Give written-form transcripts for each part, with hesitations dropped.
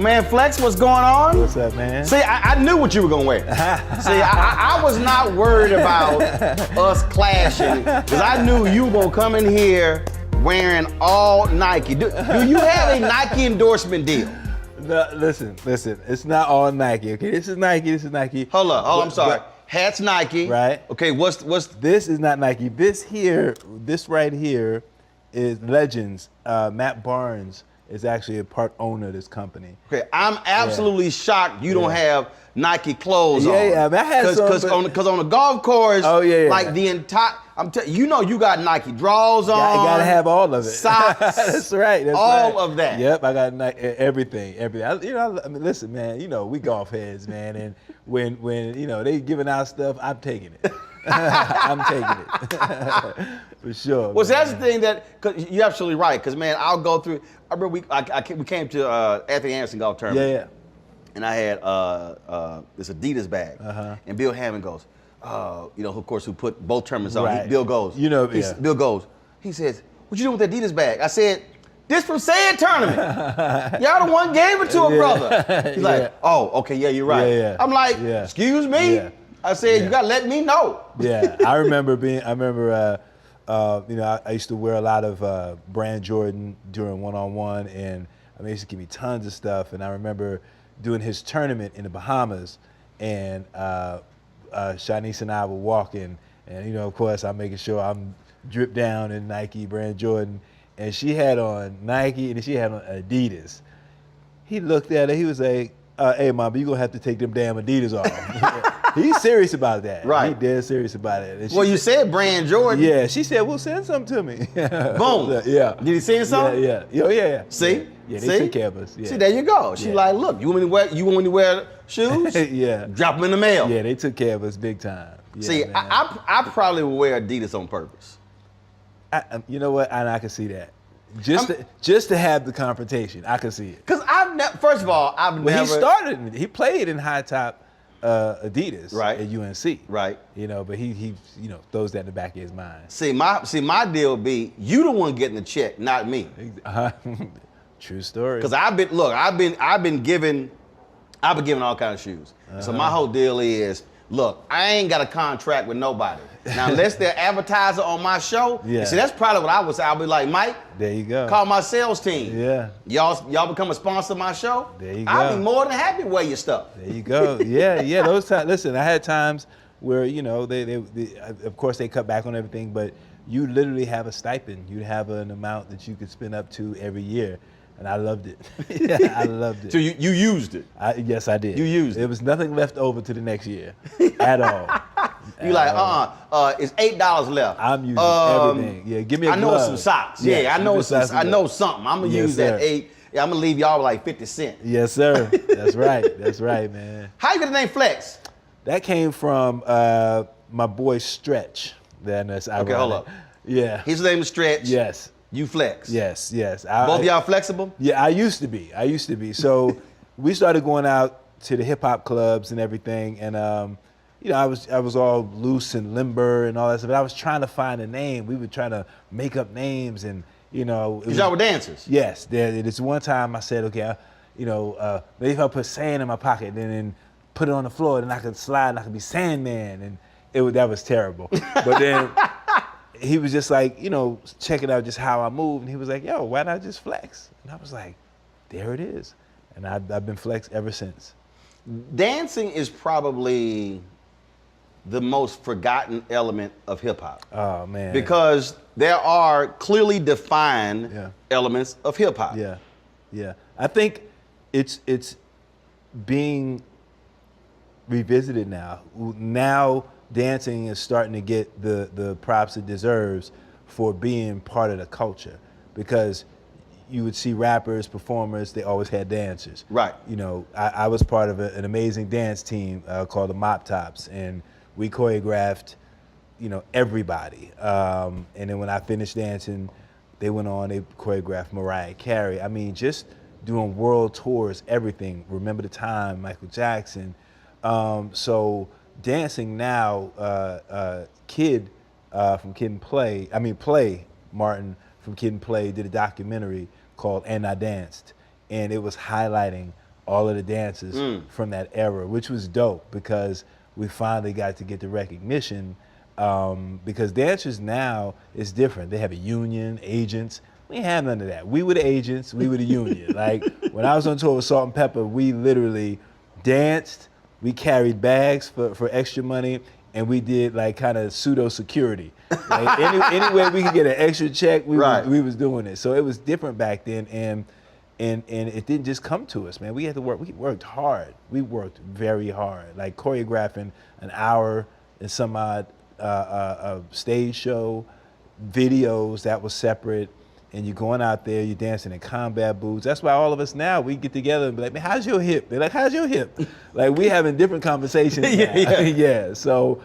Man, Flex, what's going on? What's up, man? See, I knew what you were gonna wear. See, I was not worried about us clashing, because I knew you were gonna come in here wearing all Nike. Do you have a Nike endorsement deal? No, listen. It's not all Nike, okay? This is Nike. Hold up, I'm sorry. Hat's Nike. Right. Okay, what's This is not Nike. This right here is Legends. Matt Barnes is actually a part owner of this company. Okay, I'm absolutely shocked you don't have Nike clothes on. Yeah, I had some, because on the golf course, like the entire, you got Nike draws on. I gotta have all of it. Socks. That's right. All of that. Yep, I got everything. I mean, listen, man. We golf heads, man, and when they giving out stuff, I'm taking it. I'm taking it for sure. Well, so that's the thing cause you're absolutely right. Because man, I'll go through. I remember we came to Anthony Anderson golf tournament. Yeah. And I had this Adidas bag, and Bill Hammond goes, of course, who put both tournaments on. Right. Bill goes, yeah. Bill goes, he says, "What you doing with that Adidas bag?" I said, "This from said tournament. Y'all the one gave it to a brother." He's like, "Oh, okay, yeah, you're right." Yeah. I'm like, "Excuse me." Yeah. I said, "You gotta let me know." Yeah, I remember I used to wear a lot of Brand Jordan during one-on-one, and I mean, he used to give me tons of stuff. And I remember doing his tournament in the Bahamas, and Shanice and I were walking, and of course, I'm making sure I'm dripped down in Nike Brand Jordan, and she had on Nike and she had on Adidas. He looked at her, he was like, "Hey, Mom, you gonna have to take them damn Adidas off." He's serious about that. Right. He dead serious about it. Well, you said Brand Jordan. Yeah, she said, "Well, send something to me." Boom. Yeah. Did he send something? Yeah. Yeah. See? Yeah, they took care of us. Yeah. See, there you go. She like, "Look, you want me to wear shoes? Yeah. Drop them in the mail." Yeah, they took care of us big time. Yeah, See, man. I probably would wear Adidas on purpose. You know what? And I can see that. Just to have the confrontation, I can see it. Because first of all, I've never. He played in high top Adidas right. at UNC. Right. But he throws that in the back of his mind. See, my deal would be you the one getting the check, not me. True story. Because I've been given all kinds of shoes. So my whole deal is, look, I ain't got a contract with nobody. Now, unless they're advertiser on my show, see, that's probably what I would say. I'll be like, "Mike, there you go. Call my sales team. Yeah. Y'all become a sponsor of my show. There you go. I'll be more than happy to wear your stuff." There you go. Yeah. Those times. Listen, I had times where they of course they cut back on everything, but you literally have a stipend. You have an amount that you could spend up to every year. And I loved it. I loved it. So you used it? Yes, I did. You used it? There was nothing left over to the next year at all. You like, it's $8 left. I'm using everything. Yeah, give me a glove. I know some socks. Yeah, I know something. I'm going to use that 8. Yeah, I'm going to leave y'all with like 50 cents. Yes, sir. That's right. That's right, man. How you get the name Flex? That came from my boy Stretch. That's ironic. Okay, hold up. Yeah. His name is Stretch. Yes. You Flex. Yes. Both of y'all flexible? Yeah, I used to be. So we started going out to the hip hop clubs and everything, and I was all loose and limber and all that stuff. But I was trying to find a name. We were trying to make up names, and because y'all were dancers. Yes. This one time I said, okay, maybe if I put sand in my pocket and then put it on the floor, then I could slide and I could be Sandman, and that was terrible. But then. He was just like, checking out just how I move. And he was like, "Yo, why not just flex?" And I was like, there it is. And I've been flex ever since. Dancing is probably the most forgotten element of hip hop. Oh, man. Because there are clearly defined elements of hip hop. Yeah. I think it's being revisited now. Now, dancing is starting to get the props it deserves for being part of the culture, because you would see rappers, performers, they always had dancers. Right. I was part of an amazing dance team called the Mop Tops, and we choreographed, everybody. And then when I finished dancing, they went on, they choreographed Mariah Carey. I mean, just doing world tours, everything. Remember the Time, Michael Jackson. So dancing now, Play Martin from Kid and Play did a documentary called And I Danced, and it was highlighting all of the dances from that era, which was dope because we finally got to get the recognition. Because dancers now is different. They have a union, agents. We ain't have none of that. We were the agents, we were the union. Like when I was on tour with Salt and Pepper, we literally danced, we carried bags for extra money, and we did like kind of pseudo security. Like any way we could get an extra check, we was doing it. So it was different back then, and it didn't just come to us, man. We had to work. We worked hard. We worked very hard. Like choreographing an hour and some odd stage show, videos that was separate. And you're going out there, you're dancing in combat boots. That's why all of us now, we get together and be like, man, how's your hip? They're like, how's your hip? Like, we having different conversations now. Yeah. So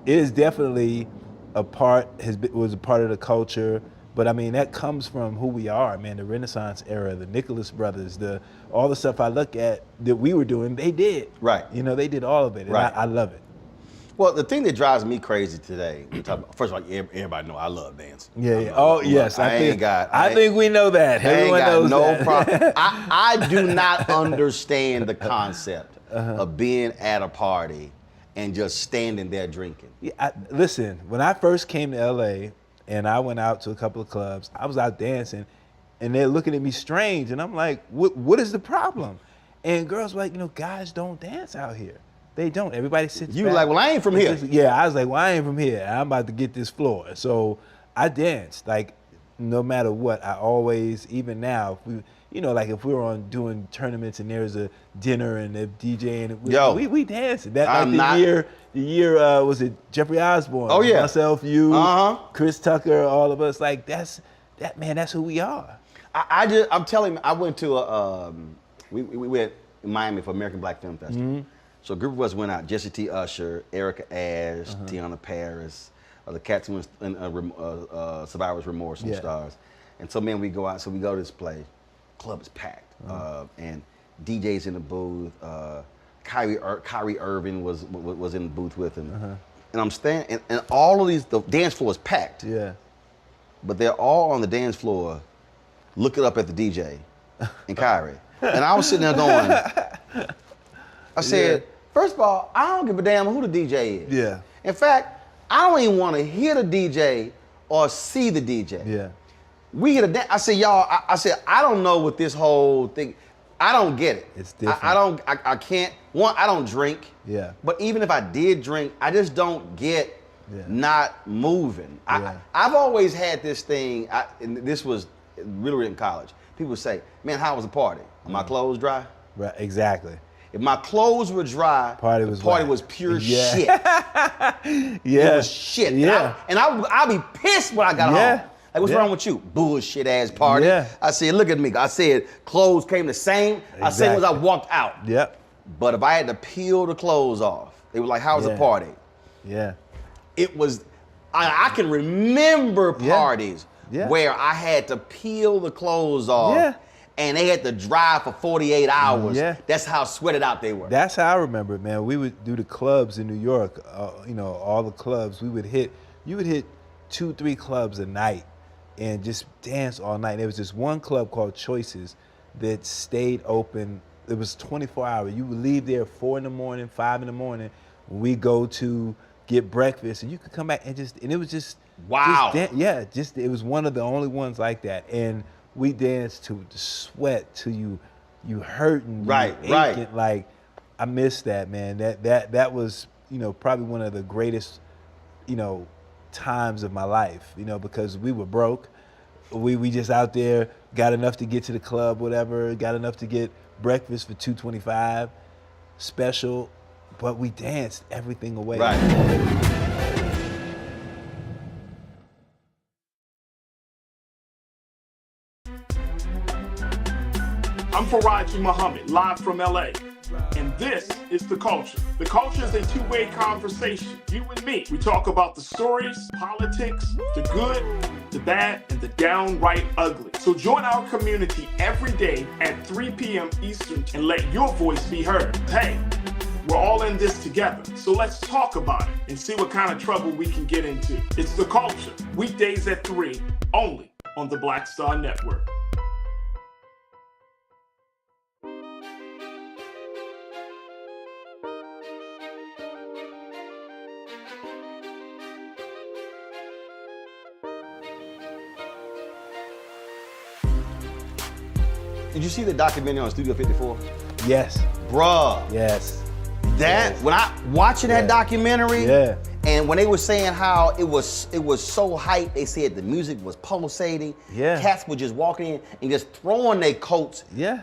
it is definitely was a part of the culture. But I mean, that comes from who we are, man, the Renaissance era, the Nicholas Brothers, all the stuff I look at that we were doing, they did. Right. You know, they did all of it, and I love it. Well, the thing that drives me crazy today, first of all, everybody know I love dancing. Yeah. Oh, yes. I think we know that. Everyone knows no problem. I do not understand the concept of being at a party and just standing there drinking. Yeah, listen, when I first came to LA and I went out to a couple of clubs, I was out dancing and they're looking at me strange. And I'm like, what is the problem? And girls were like, guys don't dance out here. They don't. Everybody sits back. You like, well, I ain't from here. Yeah, I was like, well, I ain't from here. I'm about to get this floor. So I danced. Like, no matter what, I always, even now, if we were doing tournaments and there's a dinner and a DJ and we danced. The year was it Jeffrey Osborne? Oh yeah. Myself, you, Chris Tucker, all of us. Like that's who we are. I'm telling you, I went to we went in Miami for American Black Film Festival. Mm-hmm. So a group of us went out, Jesse T. Usher, Erica Ash, Tiana Paris, the cats who in Survivor's Remorse and stars. And so, man, we go out, so we go to this place, club is packed, and DJ's in the booth, Kyrie Irving was in the booth with him. And I'm standing, and all of the dance floor is packed. Yeah. But they're all on the dance floor looking up at the DJ and Kyrie. And I was sitting there going, I said, first of all, I don't give a damn who the DJ is. Yeah. In fact, I don't even want to hear the DJ or see the DJ. Yeah. We get a dance. I said, y'all, I don't know what this whole thing, I don't get it. It's different. I can't, I don't drink. Yeah. But even if I did drink, I just don't get not moving. Yeah. I've always had this thing, and this was really in college. People say, man, how was the party? Are my clothes dry? Right, exactly. If my clothes were dry, the party was pure shit. It was shit. Yeah. And I'd be pissed when I got home. Like, what's wrong with you? Bullshit ass party. Yeah. I said, look at me. I said, clothes came the same. I said, as I walked out. Yep. But if I had to peel the clothes off, they were like, how was the party? Yeah. It was, I can remember parties where I had to peel the clothes off. Yeah. And they had to drive for 48 hours. Yeah. That's how sweated out they were. That's how I remember it, man. We would do the clubs in New York, all the clubs. You would hit 2-3 clubs a night and just dance all night. There was this one club called Choices that stayed open. It was 24 hours. You would leave there 4 in the morning, 5 in the morning. We go to get breakfast and you could come back and it was just, wow. It was one of the only ones like that. And we danced to the sweat till you hurting, right. Like I miss that, man. That was probably one of the greatest times of my life. Because we were broke, we just out there got enough to get to the club, whatever, got enough to get breakfast for $2.25, special, but we danced everything away. Right. I'm Faraji Muhammad, live from LA. And this is The Culture. The Culture is a two-way conversation. You and me. We talk about the stories, politics, the good, the bad, and the downright ugly. So join our community every day at 3 p.m. Eastern and let your voice be heard. Hey, we're all in this together. So let's talk about it and see what kind of trouble we can get into. It's The Culture. Weekdays at 3, only on the Black Star Network. Did you see the documentary on Studio 54? Yes. Bruh. Yes. That when I watching that documentary, Yeah. and when they were saying how it was so hype, they said the music was pulsating. Yeah. Cats were just walking in and just throwing their coats. Yeah.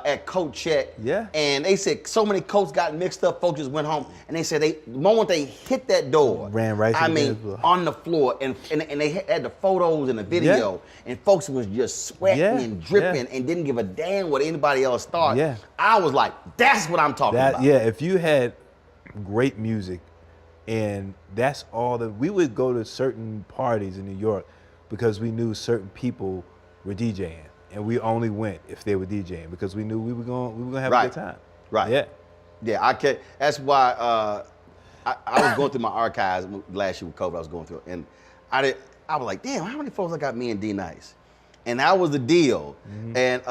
At coat check. Yeah. And they said so many coats got mixed up. Folks just went home, and they said the moment they hit that door, Ran right to I the mean, dance floor. on the floor, and they had the photos and the video, and folks was just sweating Yeah. and dripping and didn't give a damn what anybody else thought. Yeah. I was like, that's what I'm talking about. Yeah, if you had great music and that's all that we would go to certain parties in New York because we knew certain people were DJing and we only went if they were DJing because we knew we were going to have a good time. Right. Yeah. Yeah, I can't. That's why I was going through my archives last year with COVID. I was going through it, and I was like, damn, how many folks I got me and D Nice? And that was the deal. And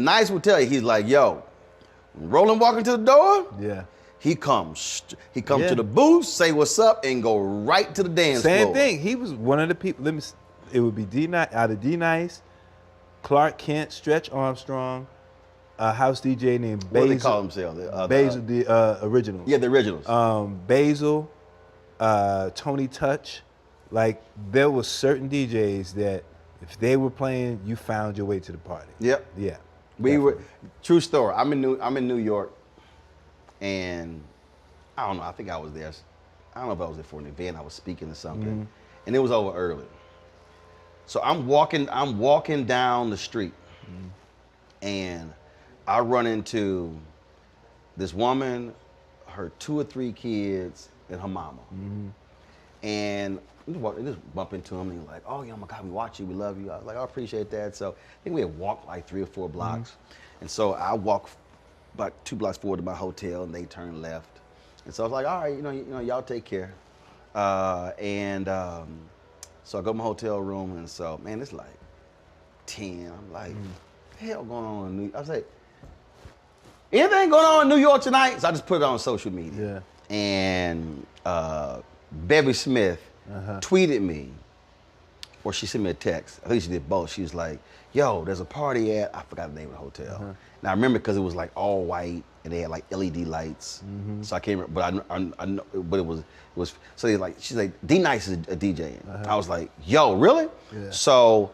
Nice would tell you, he's like, yo, when Roland walk into the door, Yeah. he comes Yeah. to the booth, say what's up, and go right to the dance floor. Same thing. He was one of the people. It would be out of D Nice, Clark Kent, Stretch Armstrong, a house DJ named What do they Basil. call themselves? Basil, the original. Yeah, the originals. Basil, Tony Touch. Like there was certain DJs that if they were playing, you found your way to the party. Yep. Yeah. We were true story. I'm in New York, and I don't know. I think I was there. I don't know if I was there for an event. I was speaking or something, and it was over early. So I'm walking down the street, and I run into this woman, her 2 or 3 kids, and her mama, and just bump into them and like, oh, my God, we watch you, we love you. I was like, I appreciate that. So I think we had walked like 3 or 4 blocks. And so I walked about 2 blocks forward to my hotel and they turned left. And so I was like, all right, y'all take care. So I go to my hotel room and so, man, it's like 10. I'm like, what the hell going on in New York? I was like, anything going on in New York tonight? So I just put it on social media. Yeah. And Bevy Smith tweeted me, or she sent me a text. I think she did both. She was like, yo, there's a party at, I forgot the name of the hotel. And I remember because it was like all white and they had like LED lights. So I can't remember, but I know, but it was, so they like, she's like, D Nice is a DJ. I was like, yo, really? Yeah. So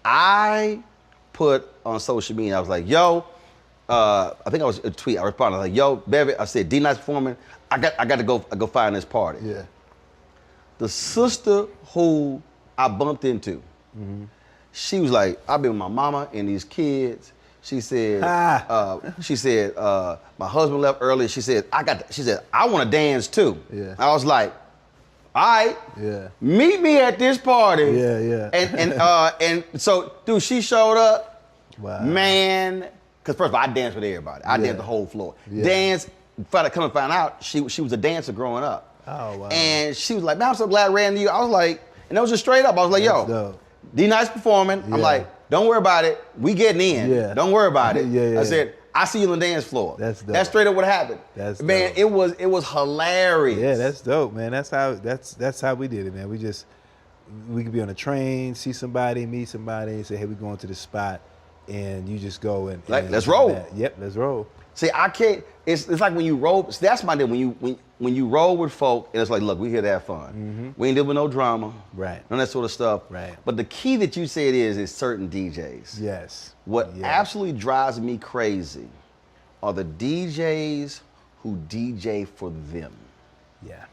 I put on social media, I was like, yo, I think I was a tweet, I responded, I was like, yo, Bevy, I said, D Nice performing, I got to go find this party. Yeah. The sister who I bumped into, she was like, I've been with my mama and these kids. She said, my husband left early. She said, I want to dance too. Yeah. I was like, all right, Yeah. meet me at this party. Yeah, yeah. And so, dude, she showed up. Wow. Man, because first of all, I danced with everybody. I danced the whole floor. Dance, come and find out, she was a dancer growing up. Oh, wow. And she was like, man, I'm so glad I ran into you. I was like, and that was just straight up. I was like, That's yo, dope. D Nice performing. Yeah. I'm like, don't worry about it. We getting in. Yeah. Don't worry about it. Yeah, yeah. I said, I see you on the dance floor. That's dope. That's straight up what happened. That's man, dope. it was hilarious. Yeah, that's dope, man. That's how we did it, man. We could be on a train, see somebody, meet somebody, and say, hey, we're going to this spot, and you just go and Let's roll. Yep, let's roll. See, I can't. It's like when you roll. See, that's my deal. When you roll with folk, and it's like, look, we here to have fun. We ain't dealing with no drama. Right. None of that sort of stuff. Right. But the key that you said is certain DJs. Yes. What Yeah. absolutely drives me crazy are the DJs who DJ for them. Yeah.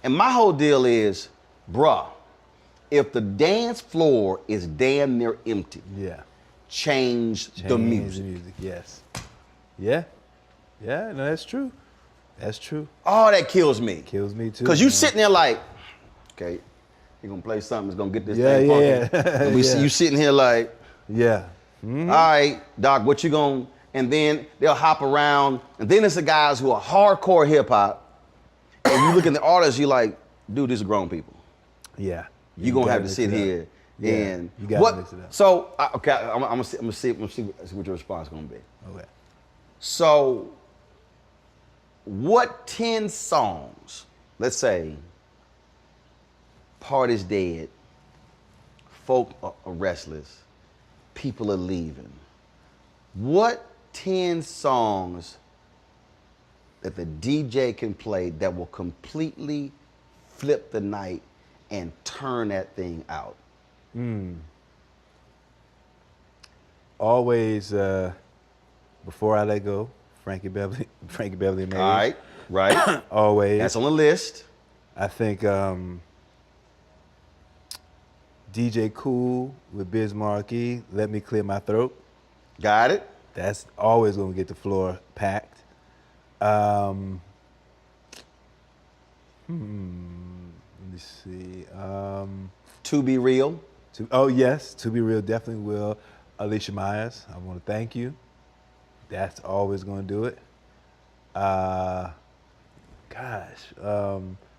And my whole deal is, bruh, if the dance floor is damn near empty, Yeah. change the Change music. the music, yes. Yeah. Yeah, no, that's true. That's true. Oh, that kills me. Kills me too. Because you man. sitting there like, okay, you're gonna play something that's gonna get this Yeah, thing yeah, funky. yeah. And we see Yeah. you sitting here like, Yeah. all right, Doc, what you gonna, and then they'll hop around, and then it's the guys who are hardcore hip hop, and you look at the artists, you're like, dude, these are grown people. Yeah. You're gonna have gotta to sit mix it up. here Yeah, and you gotta what? mix it up. So okay, I'm gonna see what your response is gonna be. Okay. So, what 10 songs? Let's say, party's dead, folk are restless, people are leaving. What 10 songs that the DJ can play that will completely flip the night and turn that thing out? Always, Before I Let Go, Frankie Beverly and Maze. Right. Always. That's on the list. I think DJ Cool with Biz Markie, Let Me Clear My Throat. Got it. That's always gonna get the floor packed. Let me see. To Be Real. Yes, To Be Real definitely will. Alicia Myers, I want to thank you. That's always gonna do it.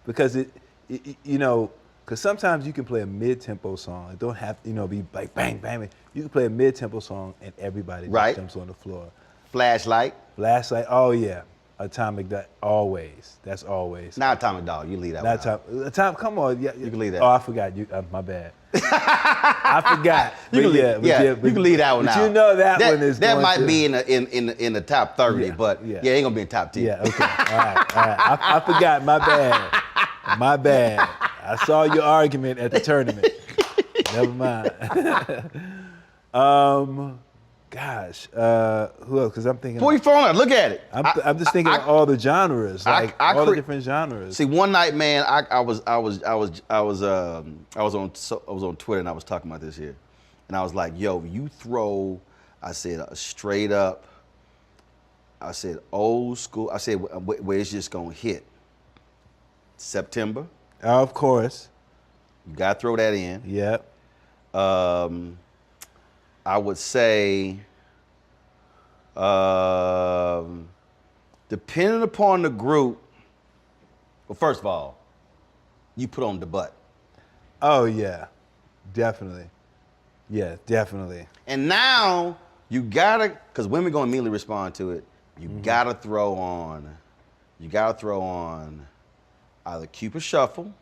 Because because sometimes you can play a mid-tempo song. It don't have to, be like bang, bang. You can play a mid-tempo song and everybody just jumps on the floor. Flashlight. Flashlight, oh yeah. Atomic Dog, always. That's always. Not Atomic Dog. You leave that one out. Atomic, come on. Yeah, you can leave that. Oh, I forgot. My bad. I forgot. You can leave that one out. But you know that one is that going might to be in the top 30, but it ain't gonna be in top 10. Yeah, okay. All right. I forgot. My bad. My bad. I saw your argument at the tournament. Never mind. Who else? Because I'm thinking. Before you phone out, look at it. I'm just thinking of all the genres, all the different genres. See, one night, man, I was on Twitter and I was talking about this here, and I was like, yo, you throw, I said straight up, I said old school, I said where it's just gonna hit. September. Of course. You gotta throw that in. Yep. I would say, depending upon the group, well, first of all, you put on the butt. Oh, yeah, definitely. Yeah, definitely. And now you gotta, because women gonna immediately respond to it, you gotta throw on either Cupid Shuffle.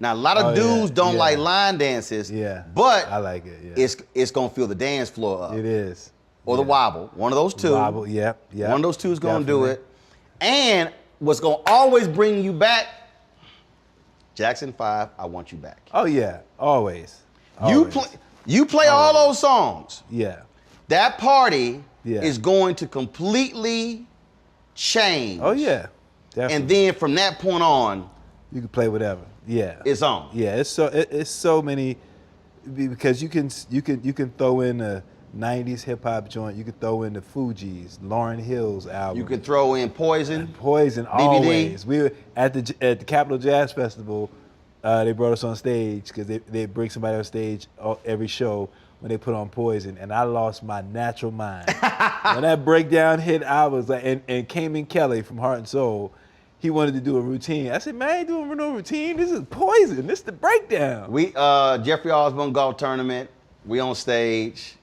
Now, a lot of dudes don't like line dances, but I like it. Yeah. It's gonna fill the dance floor up. It is. Or the wobble, one of those two. Wobble, yep. One of those two is gonna do it. And what's gonna always bring you back, Jackson 5, I Want You Back. Oh yeah, always. You play all those songs. Yeah. That party is going to completely change. Oh yeah, definitely. And then from that point on, you can play whatever. Yeah. It's on. Yeah, it's so many, because you can throw in a 90s hip hop joint. You can throw in the Fugees, Lauryn Hill's album. You can throw in Poison. Poison, BBD. always. We were at the Capitol Jazz Festival. They brought us on stage because they bring somebody on stage every show when they put on Poison, and I lost my natural mind. When that breakdown hit, I was like, and Kamen Kelly from Heart and Soul, he wanted to do a routine. I said, man, I ain't doing no routine. This is Poison. This is the breakdown. We Jeffrey Osborne golf tournament. We on stage,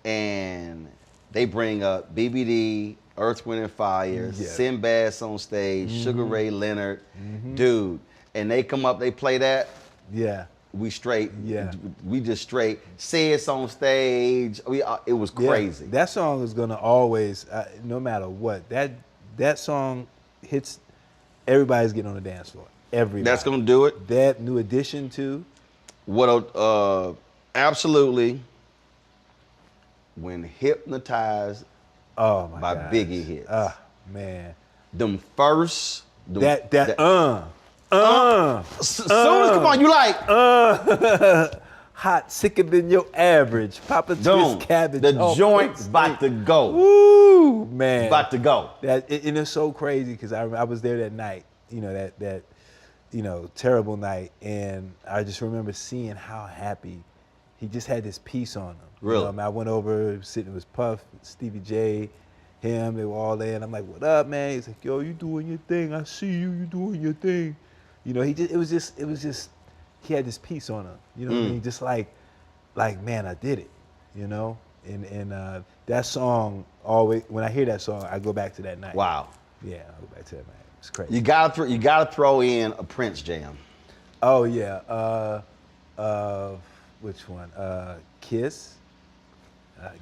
and they bring up BBD, Earth, Wind and Fire, Sinbad's on stage, Sugar Ray Leonard, dude, and they come up, they play that. Yeah. We straight. Yeah. We just straight. Say it's on stage. It was crazy. Yeah. That song is gonna always, no matter what, that song hits. Everybody's getting on the dance floor. Everybody. That's gonna do it. That New Edition too. What? Absolutely. When Hypnotized by Biggie hits. Man. Them first. Soon as come on, you like. Hot, sicker than your average. Papa Twist cabbage. The joint's about to go. Woo, man. It's about to go. And it's so crazy because I was there that night, that terrible night, and I just remember seeing how happy he just had this piece on him. Really? I went over, sitting with Puff, Stevie J, him, they were all there, and I'm like, what up, man? He's like, yo, you doing your thing. I see you doing your thing. It was just he had this piece on him. You know what I mean? Just like, man, I did it. And that song always, when I hear that song, I go back to that night. Wow. Yeah, I go back to that night. It's crazy. You gotta throw in a Prince jam. Oh yeah. Which one? Kiss.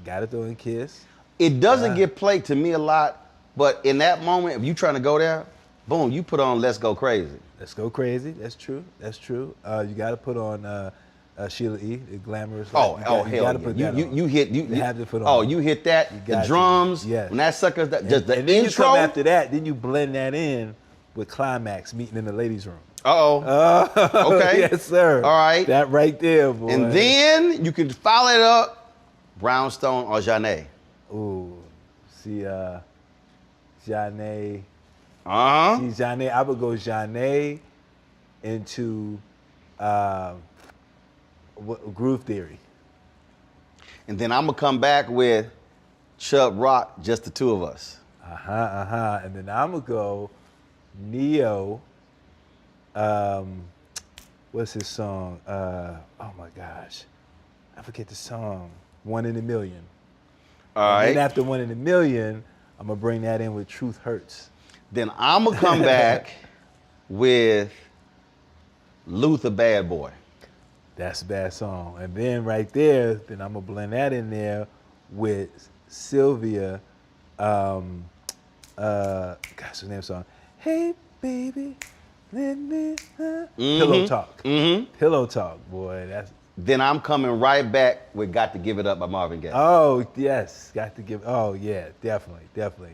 Gotta throw in Kiss. It doesn't get played to me a lot, but in that moment, if you trying to go there, boom, you put on Let's Go Crazy. Let's Go Crazy. That's true. That's true. You got to put on Sheila E. The Glamorous. Oh, hell hell yeah. You hit you have to put on. Oh, you hit that. The got drums. to. Yes. When that sucker, just the and then intro. you come after that, then you blend that in with Climax meeting in the ladies' room. Okay. Yes, sir. All right. That right there, boy. And then you can follow it up, Brownstone or Janae. Ooh, see, Janae. Uh-huh. See, Janae. I would go Janae into Groove Theory. And then I'm gonna come back with Chubb Rock, Just the Two of Us. And then I'm gonna go Neo. What's his song? Oh my gosh, I forget the song. One in a Million. All right. And then after One in a Million, I'm gonna bring that in with Truth Hurts. Then I'm gonna come back with Luther Bad Boy. That's a bad song. And then right there, then I'm gonna blend that in there with Sylvia. Gosh, what's the name of the song? Hey baby, let me. Pillow Talk. Pillow Talk, boy. That's. Then I'm coming right back with Got to Give It Up by Marvin Gaye. Oh yes, got to give. Oh yeah, definitely.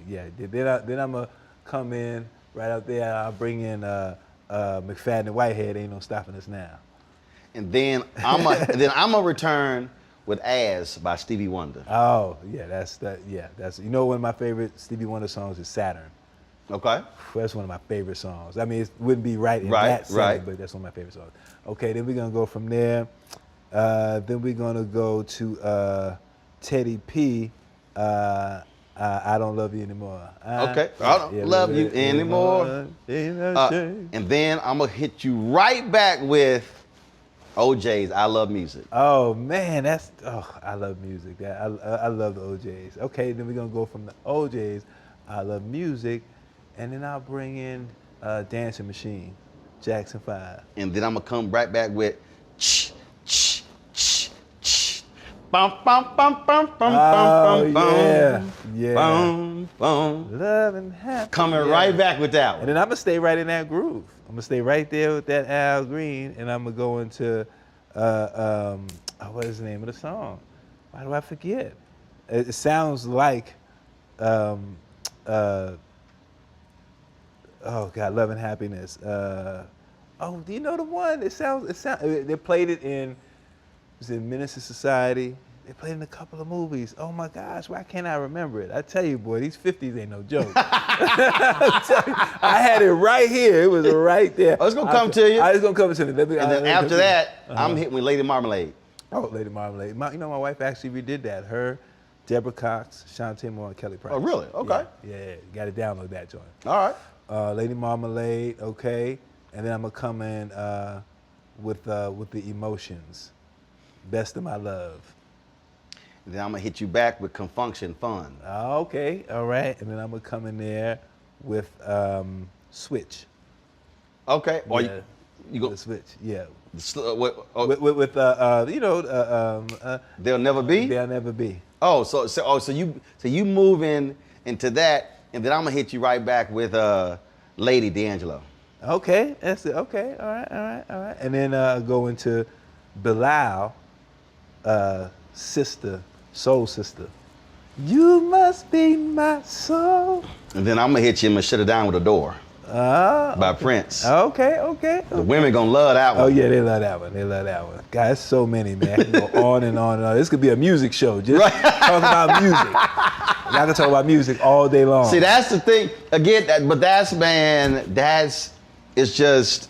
Yeah. Then I'm gonna come in right up there. I'll bring in McFadden and Whitehead. Ain't no stopping us now. And then I'm gonna return with As by Stevie Wonder. Oh yeah, that's you know one of my favorite Stevie Wonder songs is Saturn. Okay. That's one of my favorite songs. I mean, it wouldn't be right in Right, that setting, right. but that's one of my favorite songs. Okay, then we're gonna go from there. Then we're gonna go to Teddy P. I don't love you anymore. Okay. I don't love you anymore. And then I'm gonna hit you right back with OJ's I Love Music. Oh man, I love music. I love the OJ's. Okay, then we're gonna go from the OJ's, I Love Music, and then I'll bring in Dancing Machine, Jackson 5. And then I'm gonna come right back with ch ch ch ch bum bum bum bum bum bum bum yeah. bum bum. Love and happiness. Coming right back with that And one. then I'm gonna stay right in that groove. I'm gonna stay right there with that Al Green, and I'm gonna go into what is the name of the song? Why do I forget? It sounds like oh God, Love and Happiness. Do you know the one? It sounds. They played it in. Was it Menace to Society? They played it in a couple of movies. Oh my gosh, why can't I remember it? I tell you, boy, these 50s ain't no joke. I had it right here. It was right there. Oh, it's gonna come to you. It's gonna come to me. And then after that, I'm hitting with Lady Marmalade. Oh, Lady Marmalade. My wife actually redid that. Her, Deborah Cox, Shantae Moore, and Kelly Price. Oh, really? Okay. Yeah. Got to download that joint. All right. Lady Marmalade, okay. And then I'm gonna come in with the Emotions, Best of My Love. And then I'm gonna hit you back with Confunction Fun. Okay, all right. And then I'm gonna come in there with Switch. Okay. Or Yeah, you go the Switch. Yeah. with They'll Never Be? They'll Never Be. Oh, so you move into that, and then I'm gonna hit you right back with Lady D'Angelo. Okay, that's it. Okay, all right. And then go into Bilal, Sister, Soul Sister. You must be my soul. And then I'm gonna hit you and shut it down with a door by Prince. Okay. The women gonna love that one. Oh yeah, they love that one. Guys, so many, man. I can go on and on and on. This could be a music show. Just talk about music. Y'all can talk about music all day long. See, that's the thing. Again, it's just.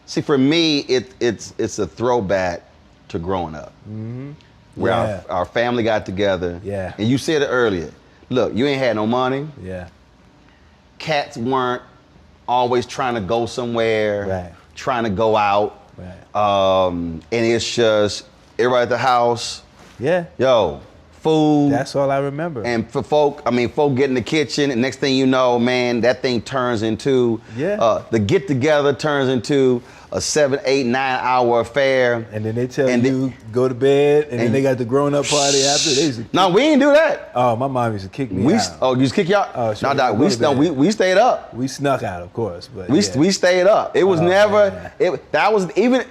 See, for me, it's a throwback to growing up, where Yeah. our family got together. Yeah. And you said it earlier. Look, you ain't had no money. Yeah. Cats weren't always trying to go somewhere, Right. trying to go out. Right. And it's just everybody at the house. Yeah. Yo, food. That's all I remember. And for folk get in the kitchen, and next thing you know, man, that thing turns into, the get together turns into a 7, 8, 9 hour affair. And then they tell you go to bed, and then they got the grown up party after. No, we didn't do that. Oh, my mom used to kick me out. Oh, you used to kick you out? Oh, sure. No, we stayed up. We snuck out, of course, but we stayed up. It was never. Man. That was even.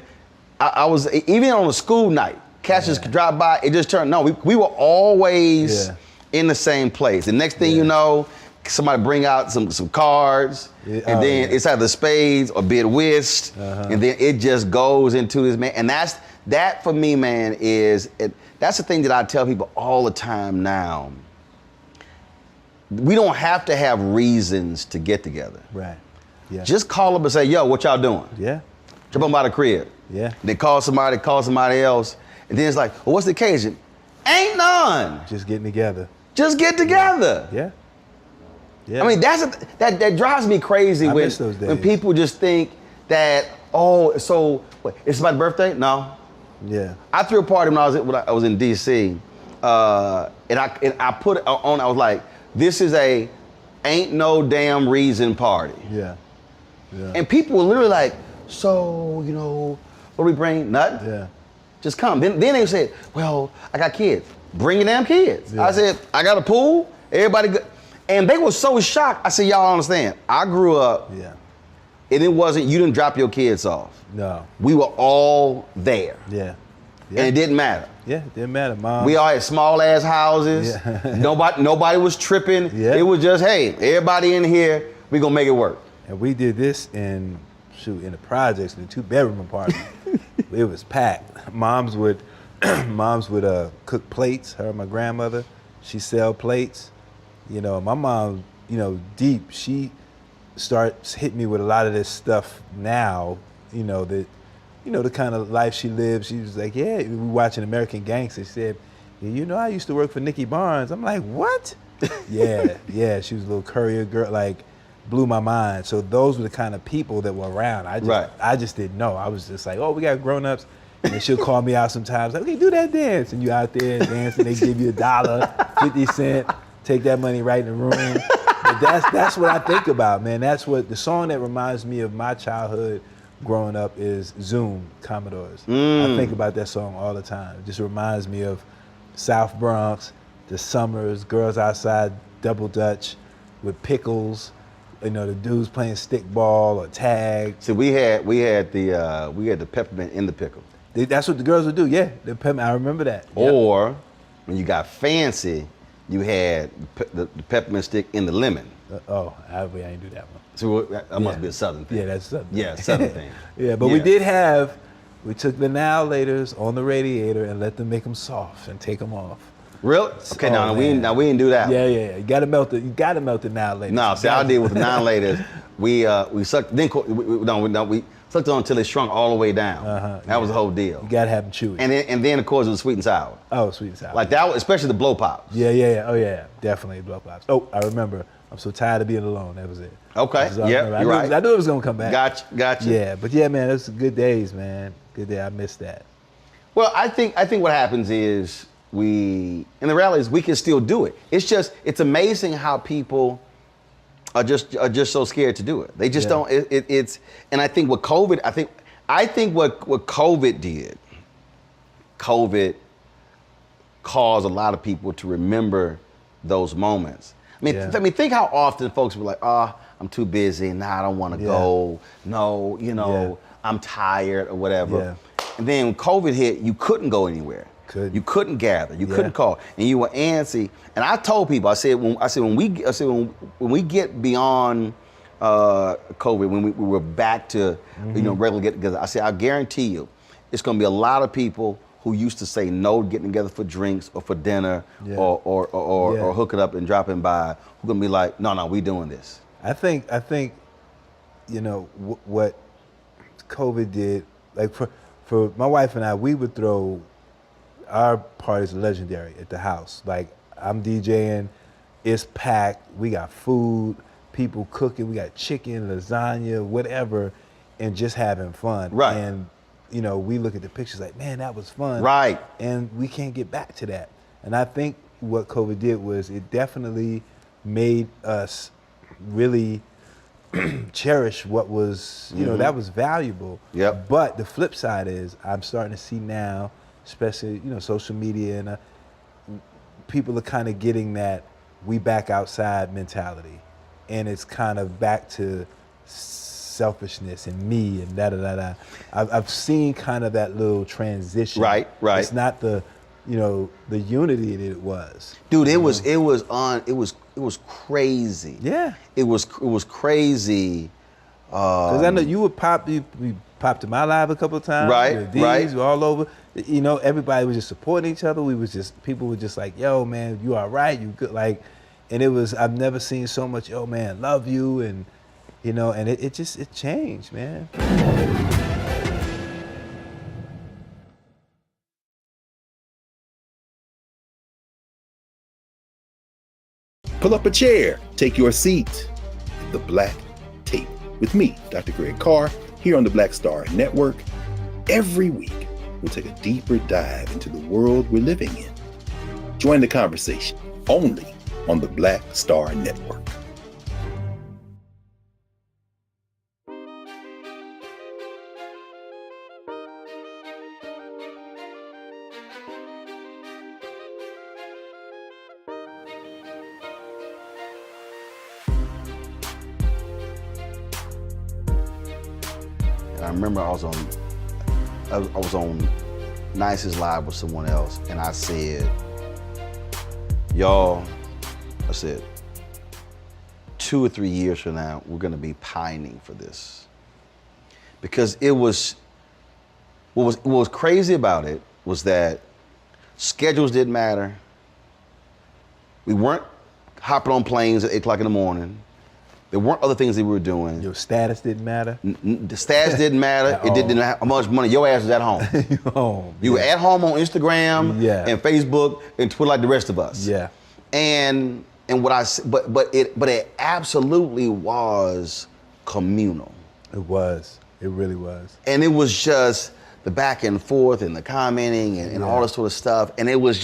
I was even on a school night. Catches could drop by. It just turned. No, we were always in the same place. The next thing you know, somebody bring out some cards, and then it's either spades or bid whist, and then it just goes into this, man. And that for me, man, that's the thing that I tell people all the time now. We don't have to have reasons to get together. Right. Yeah. Just call up and say, yo, what y'all doing? Yeah. Jump on by the crib. Yeah. They call somebody else, and then it's like, well, what's the occasion? Ain't none. Just getting together. Just get together. Yeah. Yeah. I mean, that drives me crazy miss those days. when people just think that, so what, it's my birthday? No. Yeah. I threw a party when I was in DC, and I put it on. I was like, this is a ain't no damn reason party. Yeah. Yeah. And people were literally like, so what do we bring? Nothing. Yeah. Just come. Then they said, well, I got kids. Bring your damn kids. Yeah. I said, I got a pool. Everybody good. And they were so shocked. I said, y'all don't understand. I grew up, and it wasn't, you didn't drop your kids off. No. We were all there. Yeah. And it didn't matter. Yeah, it didn't matter, Mom. We all had small ass houses. Yeah. Nobody was tripping. Yeah. It was just, hey, everybody in here, we gonna make it work. And we did this in the projects, in the 2-bedroom apartment. It was packed. Moms would cook plates. Her and my grandmother, she sell plates. My mom, deep. She starts hitting me with a lot of this stuff now. The kind of life she lives. She was like, yeah, we were watching American Gangster. She said, I used to work for Nicky Barnes. I'm like, what? yeah. She was a little courier girl, like, blew my mind. So those were the kind of people that were around. I just didn't know. I was just like, we got grown-ups. And she'll call me out sometimes, like, okay, do that dance. And you out there dancing, they give you $1, 50 cents, take that money right in the room. But that's what I think about, man. That's what the song that reminds me of my childhood growing up is Zoom, Commodores. I think about that song all the time. It just reminds me of South Bronx, the summers, girls outside, double dutch with pickles, the dudes playing stickball or tag. See, we had the peppermint in the pickle. That's what the girls would do, yeah. The peppermint, I remember that. Or when you got fancy, you had the peppermint stick in the lemon. I ain't do that one. So that must be a Southern thing. Yeah, that's Southern. Yeah, Southern thing. Yeah, but we took the now laters on the radiator and let them make them soft and take them off. Really? Okay, we didn't do that. Yeah. You gotta melt the now laters. No, see, I did with the now laters. We sucked. Then we sucked on until it shrunk all the way down. That was the whole deal. You gotta have them chewy. And then of course it was sweet and sour. Oh, sweet and sour. Like that, especially the blow pops. Yeah. Oh yeah, definitely blow pops. Oh, I remember. I'm so tired of being alone. That was it. Okay. Yeah, you're right. I knew it was gonna come back. Gotcha. Yeah, but yeah, man, those good days, man. Good day. I missed that. Well, I think what happens is and the reality is we can still do it. It's amazing how people are just so scared to do it. They just don't. And I think what COVID did, COVID caused a lot of people to remember those moments. I mean, think how often folks were like, I'm too busy, I don't want to go. No, I'm tired or whatever. Yeah. And then when COVID hit, you couldn't go anywhere. You couldn't gather. You couldn't call, and you were antsy. And I told people, I said when we get beyond COVID, when we were back to regular get together, I said I guarantee you, it's going to be a lot of people who used to say no to getting together for drinks or for dinner or hooking up and dropping by, who gonna be like, no, we doing this. I think what COVID did, like for my wife and I, we would throw our parties legendary at the house. Like I'm DJing, it's packed, we got food, people cooking, we got chicken, lasagna, whatever, and just having fun. Right. And we look at the pictures like, man, that was fun. Right. And we can't get back to that. And I think what COVID did was it definitely made us really cherish what was, you know, that was valuable. Yep. But the flip side is I'm starting to see now, especially, you know, social media, and people are kind of getting that we back outside mentality. And it's kind of back to selfishness and me and da-da-da-da. I've seen kind of that little transition. Right. It's not the, you know, the unity that it was. Dude, it was crazy. Yeah. It was crazy. Because I know you would we popped to my live a couple of times. Right, These right. were all over. You know, everybody was just supporting each other. People were just like, yo, man, you all right, you good. Like, and it was, I've never seen so much, yo, man, love you. And, you know, and it changed, man. Pull up a chair, take your seat. The Black Tape with me, Dr. Greg Carr, here on the Black Star Network. Every week, we'll take a deeper dive into the world we're living in. Join the conversation only on the Black Star Network. And I remember I was on Nice's Live with someone else, and I said, y'all, I said, 2 or 3 years from now, we're gonna be pining for this. Because it was, what was crazy about it was that schedules didn't matter. We weren't hopping on planes at 8 o'clock in the morning. There weren't other things that we were doing. Your status didn't matter. The stats didn't matter. It didn't matter how much money your ass was at home. You were at home on Instagram and Facebook and Twitter like the rest of us. Yeah. And but it absolutely was communal. It was. It really was. And it was just the back and forth and the commenting and all this sort of stuff. And it was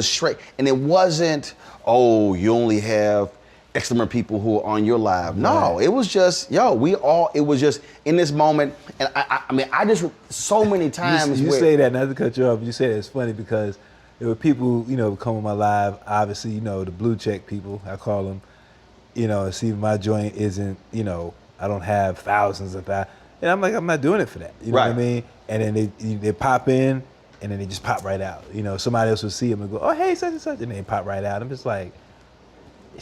straight. And it wasn't, oh, you only have X number of people who are on your live. No, it was just, it was just in this moment. And I mean, I just, so many times. You say that, not to cut you off, but you say that it's funny because there were people, you know, come on my live, obviously, you know, the blue check people, I call them, you know, see my joint isn't, you know, I don't have thousands of that. And I'm like, I'm not doing it for that. You know what I mean? And then they pop in and then they just pop right out. You know, somebody else will see them and go, oh, hey, such and such, and they pop right out. I'm just like,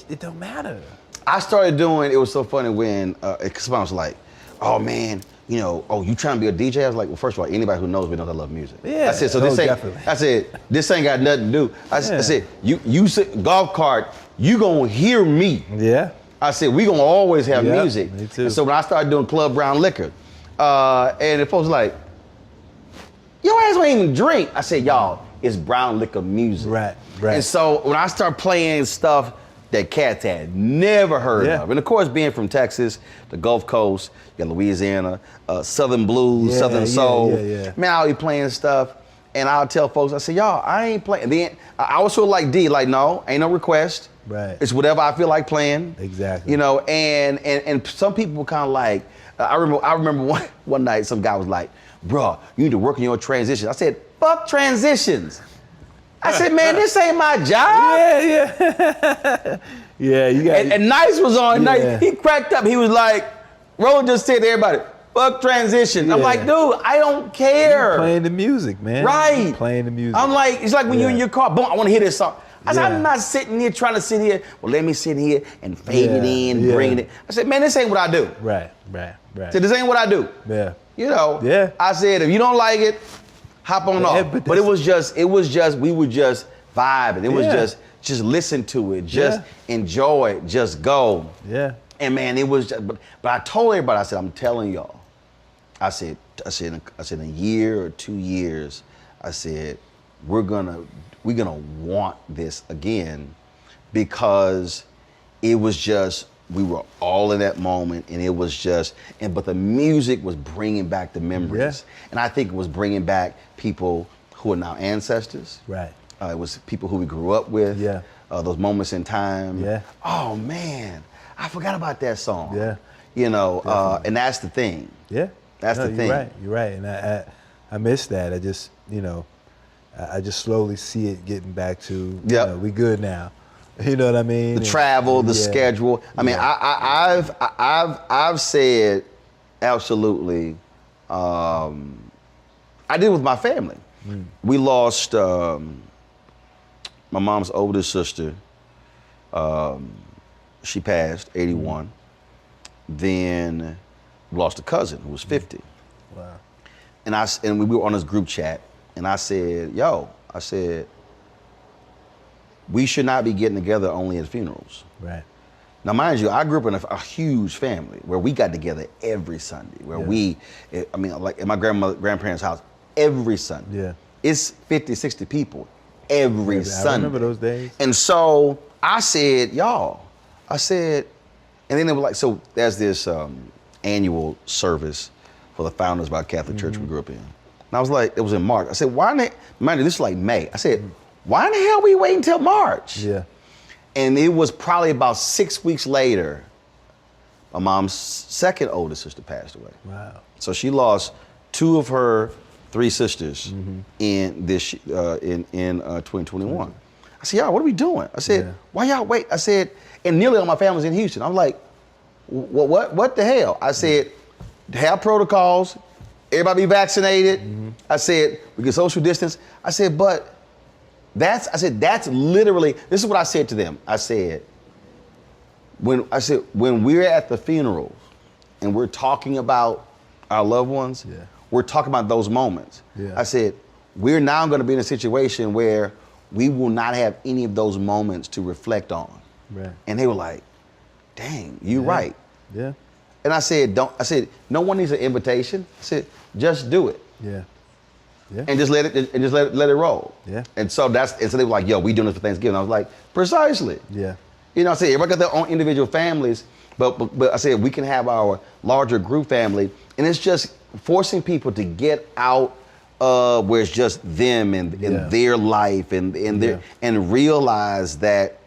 it don't matter. I started doing, it was so funny when somebody was like, oh man, you know, oh, you trying to be a DJ? I was like, well, first of all, anybody who knows me knows I love music. Yeah, I said, so this ain't, definitely. I said, this ain't got nothing to do. I said, you sit golf cart, you gonna hear me. Yeah. I said, we gonna always have music. Me too. And so when I started doing Club Brown Liquor, and the folks like, your ass don't even drink. I said, y'all, it's brown liquor music. Right. And so when I start playing stuff that cats had never heard of, and of course being from Texas, the Gulf Coast, you got Louisiana, Southern blues, Southern soul, man, I'll be playing stuff, and I'll tell folks, I say, y'all, I ain't playing. Then I was sort of like D, like, no, ain't no request. Right. It's whatever I feel like playing. Exactly. You know, and some people were kind of like, I remember one night some guy was like, bruh, you need to work on your transitions. I said, fuck transitions. I said, man, this ain't my job. Yeah, you got. And Nice was on. Nice. He cracked up. He was like, Ro just said to everybody, fuck transitions. I'm like, dude, I don't care. You're playing the music, man. Right. You're playing the music. I'm like, it's like when you're in your car, boom, I want to hear this song. I said, I'm not sitting here trying to sit here. Well, let me sit here and fade it in, bring it in. I said, man, this ain't what I do. Right. I said, this ain't what I do. Yeah. You know. Yeah. I said, if you don't like it, hop on off. But it was just, we would just vibe. It was just listen to it, just enjoy it, just go. Yeah. And man, it was just, but I told everybody, I said, I'm telling y'all, I said in a year or 2 years, I said, we're gonna want this again, because it was just, we were all in that moment, and it was just, but the music was bringing back the memories. And I think it was bringing back people who are now ancestors. Right. It was people who we grew up with. Yeah. Those moments in time. Yeah. Oh man, I forgot about that song. Yeah. You know, and that's the thing. Yeah. That's the thing. You're right. And I miss that. I just, you know, I just slowly see it getting back to, Yep. we good now. You know what I mean? The travel, the Yeah. schedule. I mean, I've said absolutely. I did it with my family. We lost my mom's oldest sister. She passed, 81. Then we lost a cousin who was 50. Wow. And we were on this group chat, and I said, we should not be getting together only at funerals. Right. Now, mind you, I grew up in a huge family where we got together every Sunday, where like at my grandparents' house, every Sunday. Yeah. It's 50, 60 people every Sunday. I remember those days. And so I said, and then they were like, so there's this annual service for the Founders of our Catholic Church we grew up in. And I was like, it was in March. I said, mind you, this is like May. I said, why in the hell are we waiting until March? Yeah. And it was probably about 6 weeks later, my mom's second oldest sister passed away. Wow. So she lost 2 of her 3 sisters in this in 2021. I said, y'all, what are we doing? I said, why y'all wait? I said, and nearly all my family's in Houston. I'm like, what the hell? I said, have protocols, everybody be vaccinated. I said, we get social distance. I said, but that's literally, this is what I said to them. I said, when we're at the funerals and we're talking about our loved ones, we're talking about those moments. Yeah. I said, we're now going to be in a situation where we will not have any of those moments to reflect on. Right. And they were like, dang, you're right. Yeah. And I said, no one needs an invitation. I said, just do it. Yeah. Yeah. And just let it roll. Yeah. And so they were like, yo, we doing this for Thanksgiving. I was like, precisely. Yeah. You know, I said, everybody got their own individual families, but I said, we can have our larger group family. And it's just forcing people to get out where it's just them and their life and realize that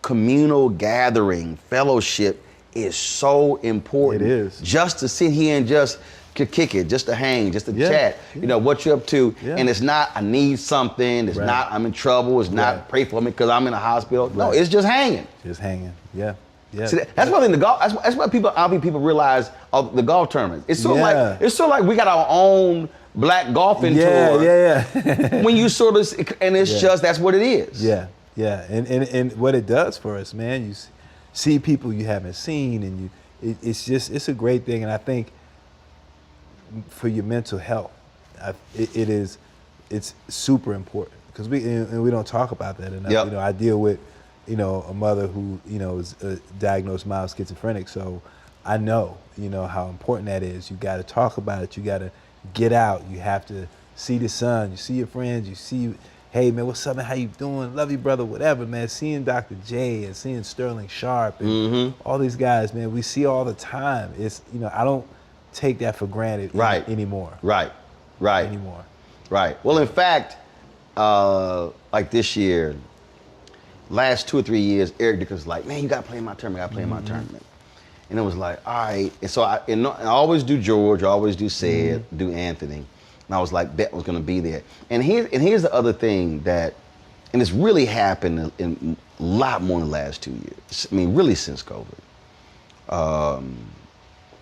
communal gathering, fellowship is so important. It is. Just to sit here and just kick it, just to hang, just to chat, you know, what you're up to. Yeah. And it's not, I need something, it's not, I'm in trouble, it's not, pray for me because I'm in a hospital. No, it's just hanging. Just hanging, yeah. Yeah. See, that's one thing that's what people realize of the golf tournament. It's sort of like we got our own black golfing tour. Yeah. When you sort of, and it's just, that's what it is. Yeah. And what it does for us, man, you see people you haven't seen, and it's a great thing. And I think for your mental health, it's super important because we don't talk about that enough. Yep. You know, I deal with, you know, a mother who, you know, is diagnosed mild schizophrenic, so I know, you know, how important that is. You got to talk about it. You got to get out. You have to see the sun. You see your friends. You see, hey man, what's up? Man? How you doing? Love you, brother. Whatever, man. Seeing Dr. J and seeing Sterling Sharp and all these guys, man, we see all the time. It's, you know, I don't take that for granted anymore. Right. Anymore. Right. Well, in fact, like this year, last 2 or 3 years, Eric Dicker was like, man, you got to play in my tournament. And it was like, all right. And so I always do George, I always do Sid, do Anthony. And I was like, Bet was going to be there. And here's the other thing that, and it's really happened in a lot more in the last 2 years. I mean, really since COVID.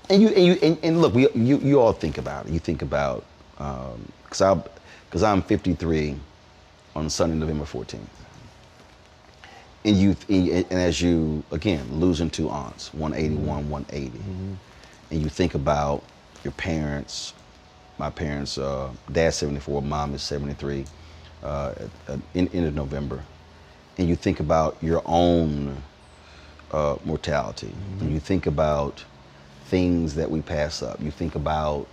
And look, you all think about it. You think about, because I'm 53 on Sunday, November 14th. And as you, again, losing 2 aunts, 181, 180. And you think about your parents, my parents, dad's 74, mom is 73, end of November. And you think about your own mortality. And you think about things that we pass up. You think about,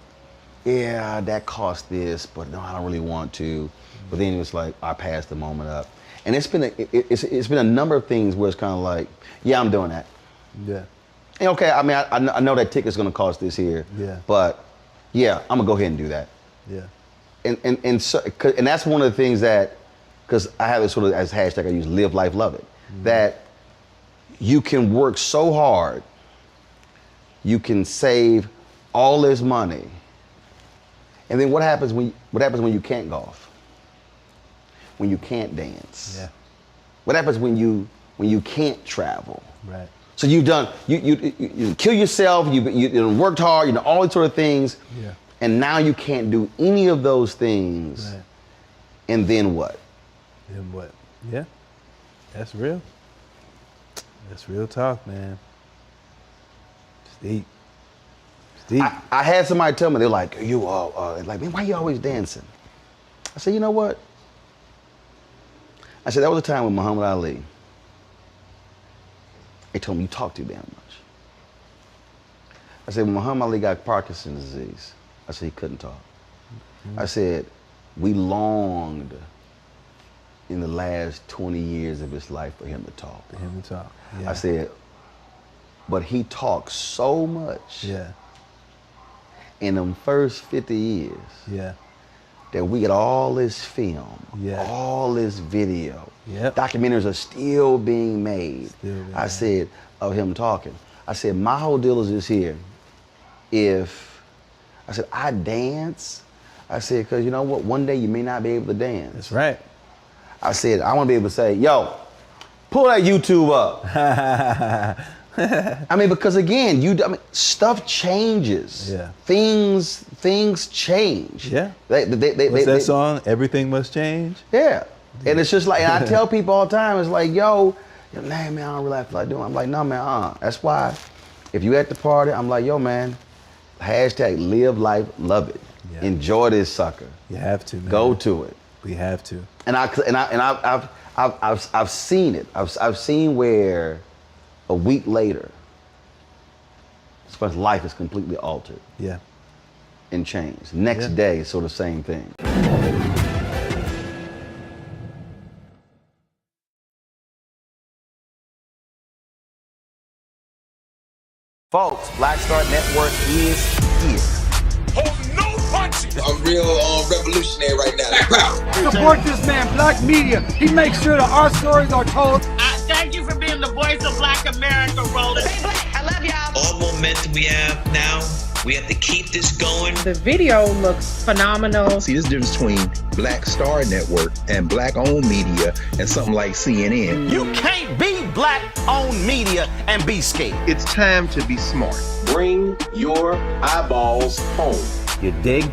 yeah, that cost this, but no, I don't really want to. But then it was like, I passed the moment up. And it's been a number of things where it's kind of like, yeah, I'm doing that. Yeah. And okay, I mean, I know that ticket's gonna cost this here. Yeah. But yeah, I'm gonna go ahead and do that. Yeah. And that's one of the things that because I have this sort of as hashtag I use, live life, love it. That you can work so hard, you can save all this money, and then what happens when you can't golf? When you can't dance? Yeah. What happens when you can't travel? Right. So you kill yourself, you worked hard, you know, all these sort of things, Yeah. and now you can't do any of those things. Right. And then what? Then what? Yeah. That's real. That's real talk, man. It's deep. It's deep. I had somebody tell me, they're like, like, man, why you always dancing? I said, you know what? I said, that was a time with Muhammad Ali. They told me, you talk too damn much. I said, when Muhammad Ali got Parkinson's disease, I said, he couldn't talk. I said, we longed in the last 20 years of his life for him to talk. For him to talk. Yeah. I said, but he talked so much Yeah. in them first 50 years Yeah. that we get all this film, Yeah. all this video. Yep. Documentaries are still being made. Still being I made. said, of him talking. I said, my whole deal is this here. I dance. I said, because you know what? One day you may not be able to dance. That's right. I said, I want to be able to say, yo, pull that YouTube up. I mean, because again, stuff changes. Yeah. Things change. Yeah. What's What's that song? Everything Must Change? Yeah. And it's just like, and I tell people all the time, it's like, yo, man, I don't really feel like doing it. I'm like, no, man, That's why if you at the party, I'm like, yo, man, hashtag live life, love it. Yeah. Enjoy this sucker. You have to, man. Go to it. We have to. And I've seen it. I've seen where a week later, someone's life is completely altered Yeah. and changed. Next Yeah. day, sort of same thing. Folks, Black Star Network is here. Hold no punches. I'm real revolutionary right now. Support this man, Black Media. He makes sure that our stories are told. Thank you for being the voice of Black America, Roland. Stay black. I love y'all. All momentum we have now, we have to keep this going. The video looks phenomenal. See, this difference between Black Star Network and Black-owned media and something like CNN. You can't be Black-owned media and be scared. It's time to be smart. Bring your eyeballs home. You dig?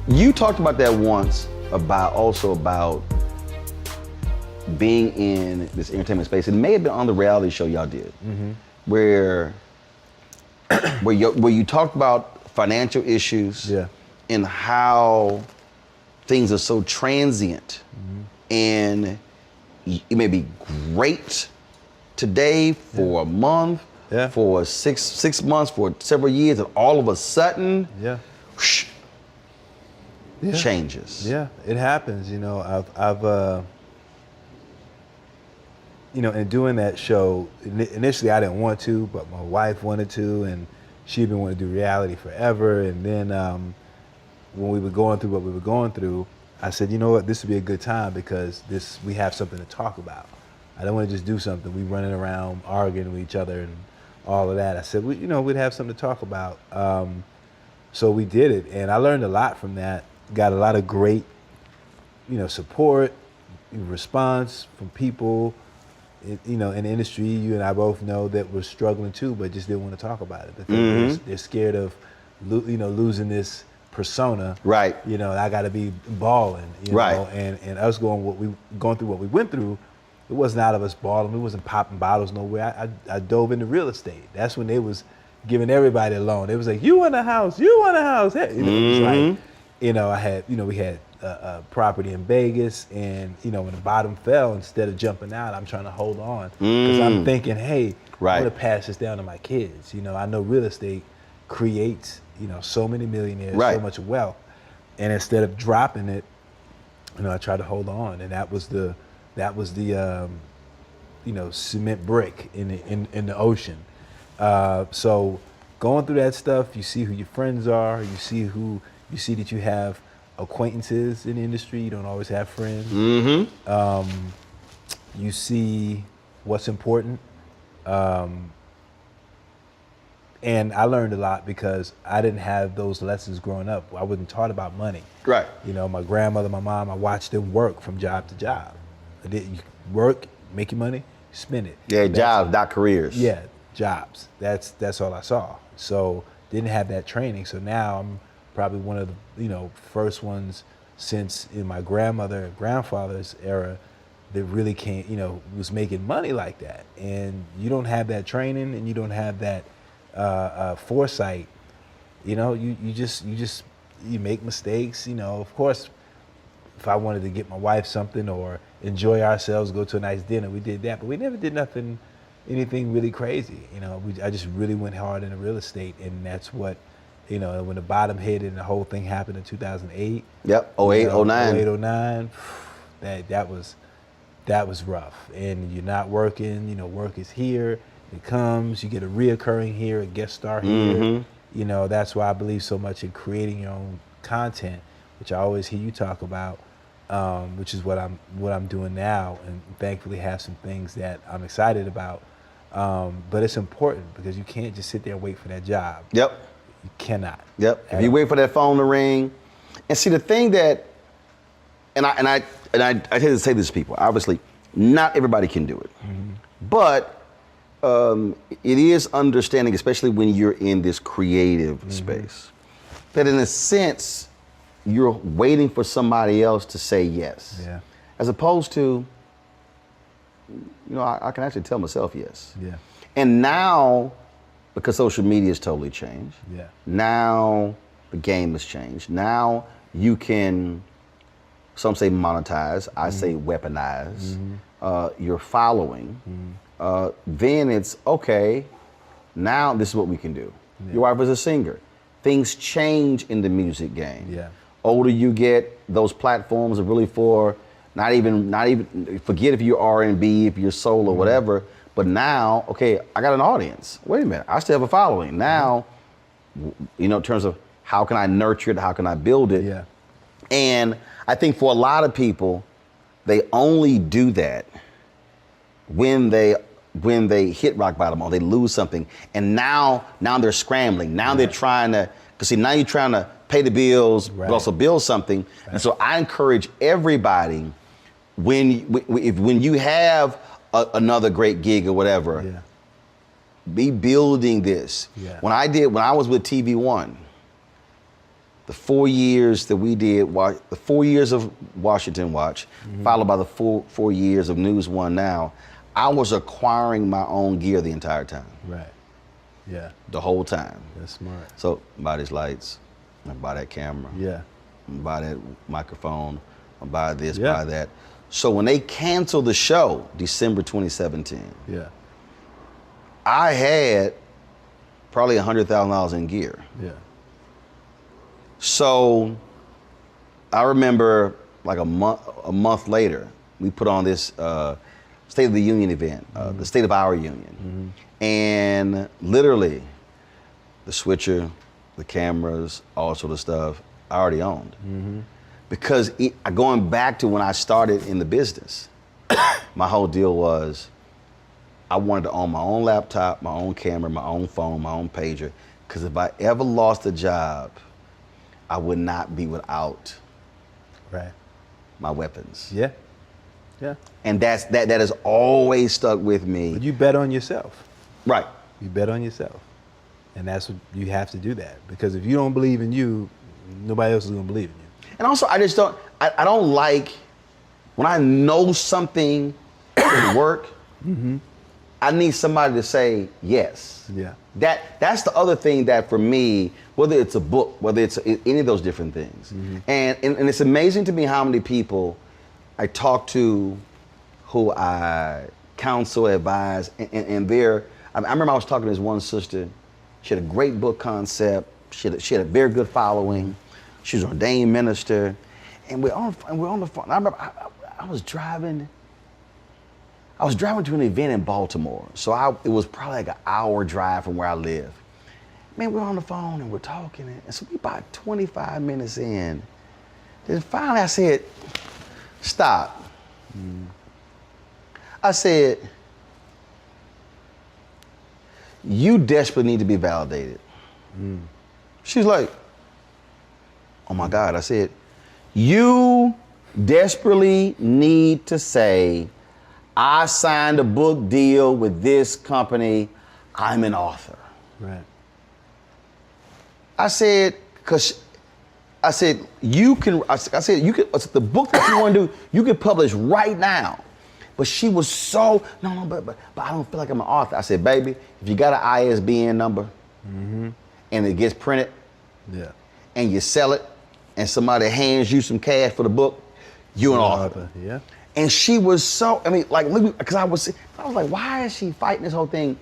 You talked about that once, about being in this entertainment space. It may have been on the reality show y'all did, where you talked about financial issues, Yeah. and how things are so transient, and it may be great today for a month, Yeah. for six months, for several years, and all of a sudden, Yeah. whoosh, Yeah. changes. Yeah, it happens. You know, I've you know, in doing that show, initially I didn't want to, but my wife wanted to, and she'd been wanting to do reality forever. And then when we were going through what we were going through, I said, you know what, this would be a good time because we have something to talk about. I don't want to just do something. We running around arguing with each other and all of that. I said, we'd have something to talk about. So we did it, and I learned a lot from that. Got a lot of great, support, response from people, in the industry. You and I both know that we're struggling too, but just didn't want to talk about it because they're scared of, losing this persona. Right. I got to be balling. Right. And us going through what we went through, it wasn't out of us balling. We wasn't popping bottles nowhere. I dove into real estate. That's when they was giving everybody a loan. It was like, you want a house, you want a house. Hey, you know, it was like, you know, we had a property in Vegas, and you know, when the bottom fell, instead of jumping out, I'm trying to hold on because I'm thinking, hey, I'm gonna pass this down to my kids. You know, I know real estate creates, you know, so many millionaires, so much wealth, and instead of dropping it, you know, I tried to hold on, and that was the you know, cement brick in the ocean. So going through that stuff, you see who your friends are, you see that you have acquaintances in the industry. You don't always have friends. You see what's important. And I learned a lot because I didn't have those lessons growing up. I wasn't taught about money. Right. You know, my grandmother, my mom, I watched them work from job to job. You work, make your money, spend it. Yeah, jobs, not careers. Yeah, jobs. That's all I saw. So didn't have that training. So now I'm probably one of the, you know, first ones since in my grandmother and grandfather's era that really can't, you know, was making money like that. And you don't have that training and you don't have that foresight. You know, you make mistakes. You know, of course, if I wanted to get my wife something or enjoy ourselves, go to a nice dinner, we did that. But we never did anything really crazy. You know, I just really went hard into real estate, and that's what, you know, when the bottom hit and the whole thing happened in 2008. Yep, 08, 09. 08, 09, that was rough. And you're not working, you know, work is here, it comes, you get a reoccurring here, a guest star here. You know, that's why I believe so much in creating your own content, which I always hear you talk about, which is what I'm doing now, and thankfully have some things that I'm excited about. But it's important because you can't just sit there and wait for that job. Yep. You cannot. Yep. If you wait for that phone to ring, and see the thing that, and I tend to say this to people. Obviously, not everybody can do it, but it is understanding, especially when you're in this creative space, that in a sense you're waiting for somebody else to say yes, as opposed to, you know, I can actually tell myself yes. Yeah. And now, because social media has totally changed. Yeah. Now the game has changed. Now you can, some say monetize, I say weaponize your following. Then it's okay, now this is what we can do. Your wife is a singer. Things change in the music game. Yeah. Older you get, those platforms are really for not even forget if you're R&B, if you're soul or whatever. But now, okay, I got an audience. Wait a minute, I still have a following. Now, you know, in terms of how can I nurture it, how can I build it? Yeah. And I think for a lot of people, they only do that when they hit rock bottom or they lose something. And now they're scrambling. Now they're trying to, because see, now you're trying to pay the bills, but also build something. And so I encourage everybody, when you have another great gig or whatever, be building this. Yeah. When I was with TV One, the 4 years that we did, the 4 years of Washington Watch, followed by the 4 years of News One Now, I was acquiring my own gear the entire time. Right. Yeah. The whole time. That's smart. So buy these lights, I buy that camera. Yeah. Buy that microphone, I buy this, buy that. So when they canceled the show, December 2017, I had probably $100,000 in gear. Yeah. So I remember like a month later, we put on this State of the Union event, the State of Our Union. And literally the switcher, the cameras, all sort of stuff, I already owned. Because going back to when I started in the business, my whole deal was I wanted to own my own laptop, my own camera, my own phone, my own pager. Because if I ever lost a job, I would not be without my weapons. Yeah. Yeah. And that has always stuck with me. But you bet on yourself. Right. You bet on yourself. And that's what you have to do that. Because if you don't believe in you, nobody else is gonna believe in you. And also I don't like when I know something work, I need somebody to say yes. Yeah. That's the other thing that for me, whether it's a book, whether it's any of those different things, and it's amazing to me how many people I talk to, who I counsel, advise, and they're. I remember I was talking to this one sister. She had a great book concept. She had a very good following. She was an ordained minister, and we're on the phone. I remember I was driving to an event in Baltimore. So it was probably like an hour drive from where I live. Man, we're on the phone and we're talking. And so we about 25 minutes in. Then finally I said, stop. I said, you desperately need to be validated. She's like, oh my God. I said, you desperately need to say, I signed a book deal with this company. I'm an author. Right. I said, you can, the book that you want to do, you can publish right now. But she was so, no, but I don't feel like I'm an author. I said, baby, if you got an ISBN number and it gets printed and you sell it and somebody hands you some cash for the book, you're an author. Yeah. And she was so, because I was like, why is she fighting this whole thing?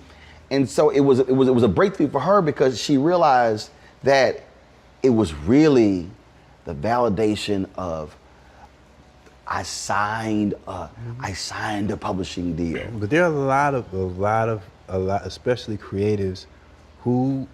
And so it was a breakthrough for her because she realized that it was really the validation of I signed a publishing deal. But there are a lot, especially creatives, who,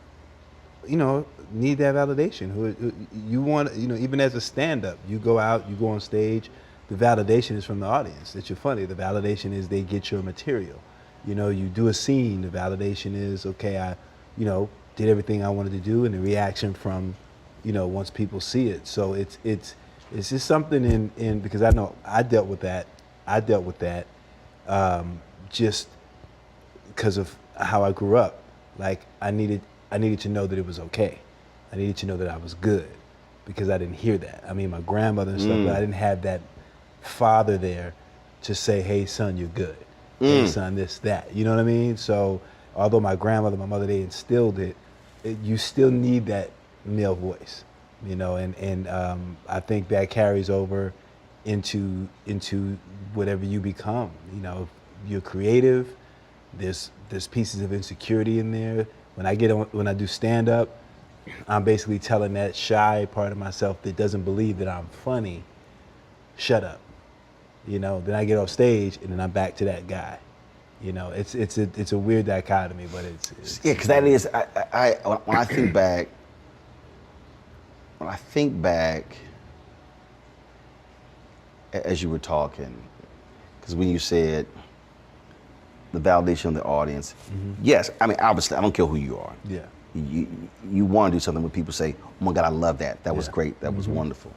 need that validation. Who you want, even as a stand-up, you go out, you go on stage. The validation is from the audience that you're funny. The validation is they get your material. You do a scene. The validation is, okay, I, did everything I wanted to do, and the reaction from, once people see it. So it's just something in because I know I dealt with that. Just because of how I grew up. Like I needed to know that it was okay. I needed to know that I was good because I didn't hear that. I mean, my grandmother and stuff, but I didn't have that father there to say, hey son, you're good. Hey son, this, that. You know what I mean? So although my grandmother, my mother, they instilled it, you still need that male voice, and I think that carries over into whatever you become. You're creative, there's pieces of insecurity in there. When I do stand up, I'm basically telling that shy part of myself that doesn't believe that I'm funny, shut up. Then I get off stage and then I'm back to that guy. It's a weird dichotomy, but it's yeah, because that is when I think back, as you were talking, because when you said the validation of the audience, yes, obviously I don't care who you are. Yeah. You want to do something where people say, oh my God, I love that. That was great. That was wonderful.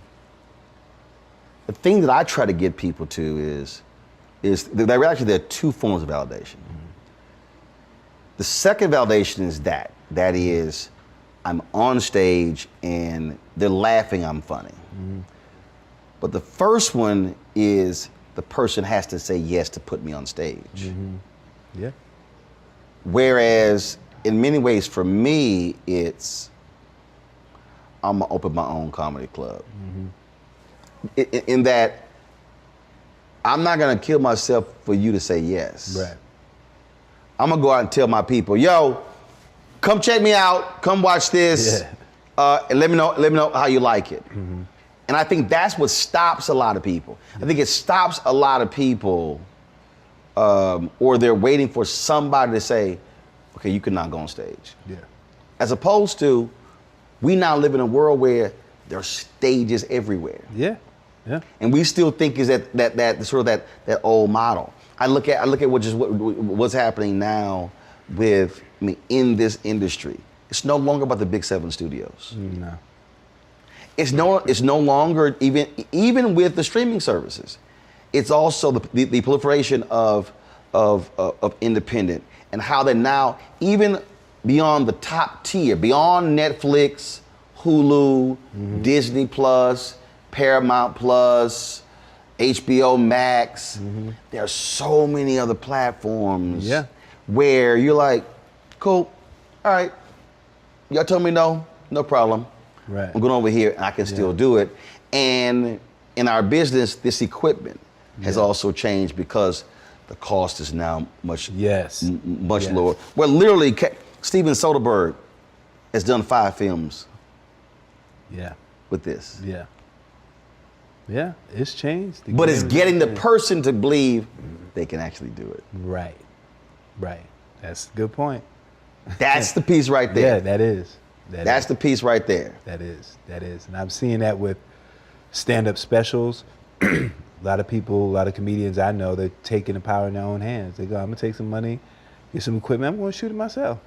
The thing that I try to get people to is there are two forms of validation. The second validation is that is I'm on stage and they're laughing, I'm funny. But the first one is the person has to say yes to put me on stage. Yeah. Whereas in many ways for me, it's I'm gonna open my own comedy club. In that I'm not gonna kill myself for you to say yes. Right. I'm gonna go out and tell my people, yo, come check me out, come watch this, and let me know how you like it. And I think that's what stops a lot of people. I think it stops a lot of people, or they're waiting for somebody to say, okay, you cannot go on stage. Yeah. As opposed to, we now live in a world where there are stages everywhere. Yeah. Yeah. And we still think is that old model. I look at what's happening now with in this industry. It's no longer about the Big 7 studios. No. It's no longer even with the streaming services. It's also the proliferation of independent and how they're now even beyond the top tier, beyond Netflix, Hulu, Disney Plus, Paramount Plus, HBO Max. There are so many other platforms where you're like, cool, all right. Y'all told me no problem. Right. I'm going over here and I can still do it. And in our business, this equipment has also changed because the cost is now much lower. Well, literally, Steven Soderbergh has done 5 films. With this. Yeah, it's changed. But it's getting the person to believe they can actually do it. Right. That's a good point. That's the piece right there. Yeah, that is. That's the piece right there. That is. And I'm seeing that with stand-up specials. A lot of people, a lot of comedians I know, they're taking the power in their own hands. They go, I'm gonna take some money, get some equipment, I'm gonna shoot it myself.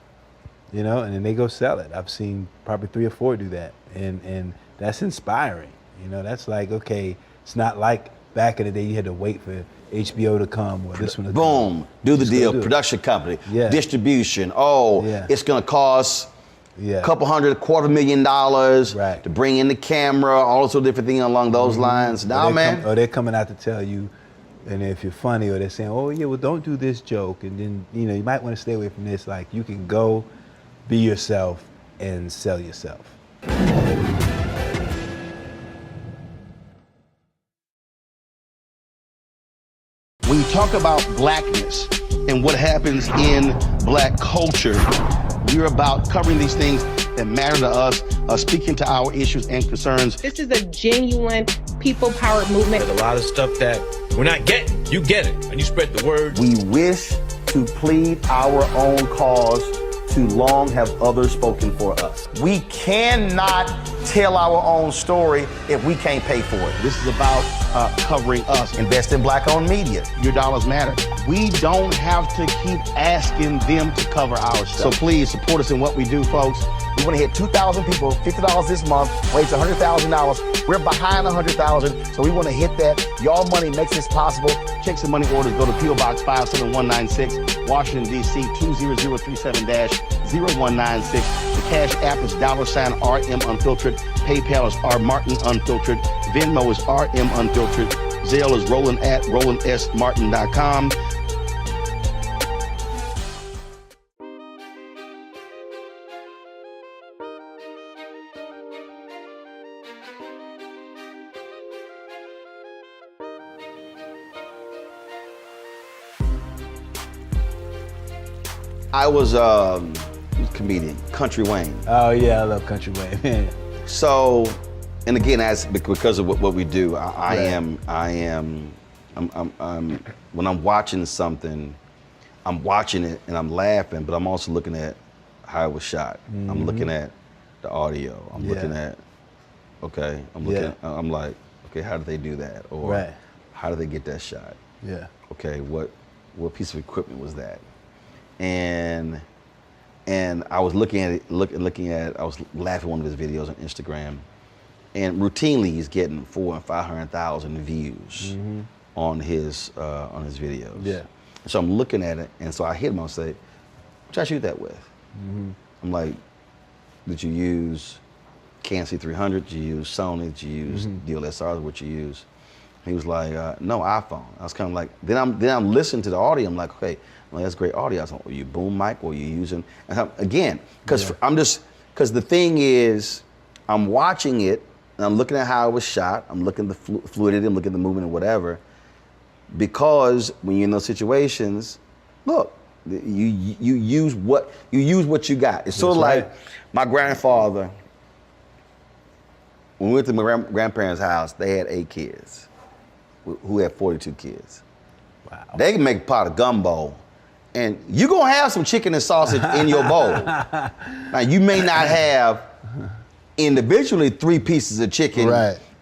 And then they go sell it. I've seen probably 3 or 4 do that. And that's inspiring. That's like, okay, it's not like back in the day you had to wait for HBO to come or this one to come. Do the deal, production company, distribution. It's gonna cost a couple hundred, $250,000 to bring in the camera, all those different things along those lines. Now, man. Or they're coming out to tell you, and if you're funny, or they're saying, oh yeah, well don't do this joke, and then you might want to stay away from this. Like you can go be yourself and sell yourself. When you talk about blackness and what happens in black culture, we're about covering these things that matter to us, speaking to our issues and concerns. This is a genuine people-powered movement. There's a lot of stuff that we're not getting. You get it, and you spread the word. We wish to plead our own cause. Too long have others spoken for us. We cannot tell our own story if we can't pay for it. This is about covering us. Invest in black-owned media. Your dollars matter. We don't have to keep asking them to cover our stuff. So please support us in what we do, folks. We want to hit 2,000 people, $50 this month, raise $100,000. We're behind 100,000, so we want to hit that. Y'all money makes this possible. Check some money orders. Go to P.O. Box 57196, Washington, D.C. 20037-0196. The Cash App is $RM Unfiltered. PayPal is R Martin Unfiltered. Venmo is RM Unfiltered. Zelle is Roland at RolandSMartin.com. I was a comedian, Country Wayne. Oh yeah, I love Country Wayne. So, and again, because of what we do, I'm when I'm watching something, I'm watching it and I'm laughing, but I'm also looking at how it was shot. I'm looking at the audio. I'm looking at, I'm like, okay, how did they do that? Or how did they get that shot? Okay, what piece of equipment was that? And I was looking at it, I was laughing at one of his videos on Instagram, and routinely he's getting 400,000 and 500,000 views on his videos. So I'm looking at it, and so I hit him. I say, "What you shoot that with?" I'm like, "Did you use Canon C300? Did you use Sony? Did you use DLSRs? What you use?" He was like, "No, iPhone." I was kind of like, then I'm listening to the audio. I'm like, okay. Well, that's great audio. I was like, are you boom mic or are you using? And again, because the thing is, I'm watching it and I'm looking at how it was shot. I'm looking at the fluidity, I'm looking at the movement or whatever. Because when you're in those situations, look, you use what you got. It's sort of like my grandfather. When we went to my grandparents' house, they had 8 kids, who had 42 kids. Wow. They can make a pot of gumbo. And you're gonna have some chicken and sausage in your bowl. Now you may not have individually 3 pieces of chicken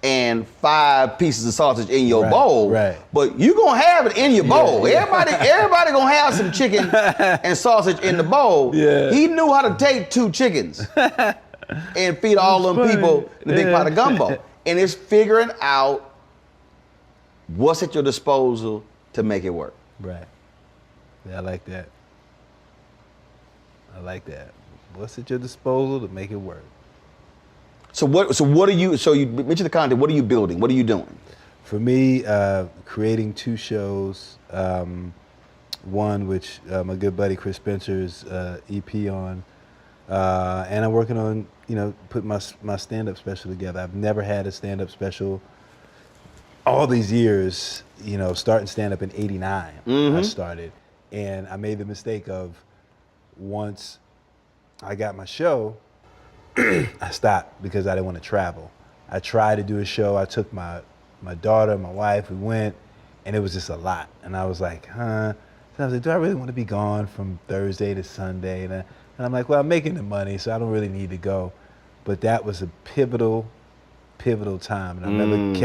and 5 pieces of sausage in your bowl, but you're gonna have it in your bowl. Everybody gonna have some chicken and sausage in the bowl. He knew how to take 2 chickens and feed all them people in a big pot of gumbo. And it's figuring out what's at your disposal to make it work. Yeah, I like that. What's at your disposal to make it work? So you mentioned the content, what are you building? What are you doing? For me, creating 2 shows, one which my good buddy Chris Spencer's EP on, and I'm working on, putting my stand-up special together. I've never had a stand-up special all these years, starting stand-up in '89, I started. And I made the mistake of, once I got my show, I stopped because I didn't want to travel. I tried to do a show. I took my daughter, my wife, we went, and it was just a lot. And I was like, So I was like, do I really want to be gone from Thursday to Sunday? And I'm like, well, I'm making the money, so I don't really need to go. But that was a pivotal time. And I remember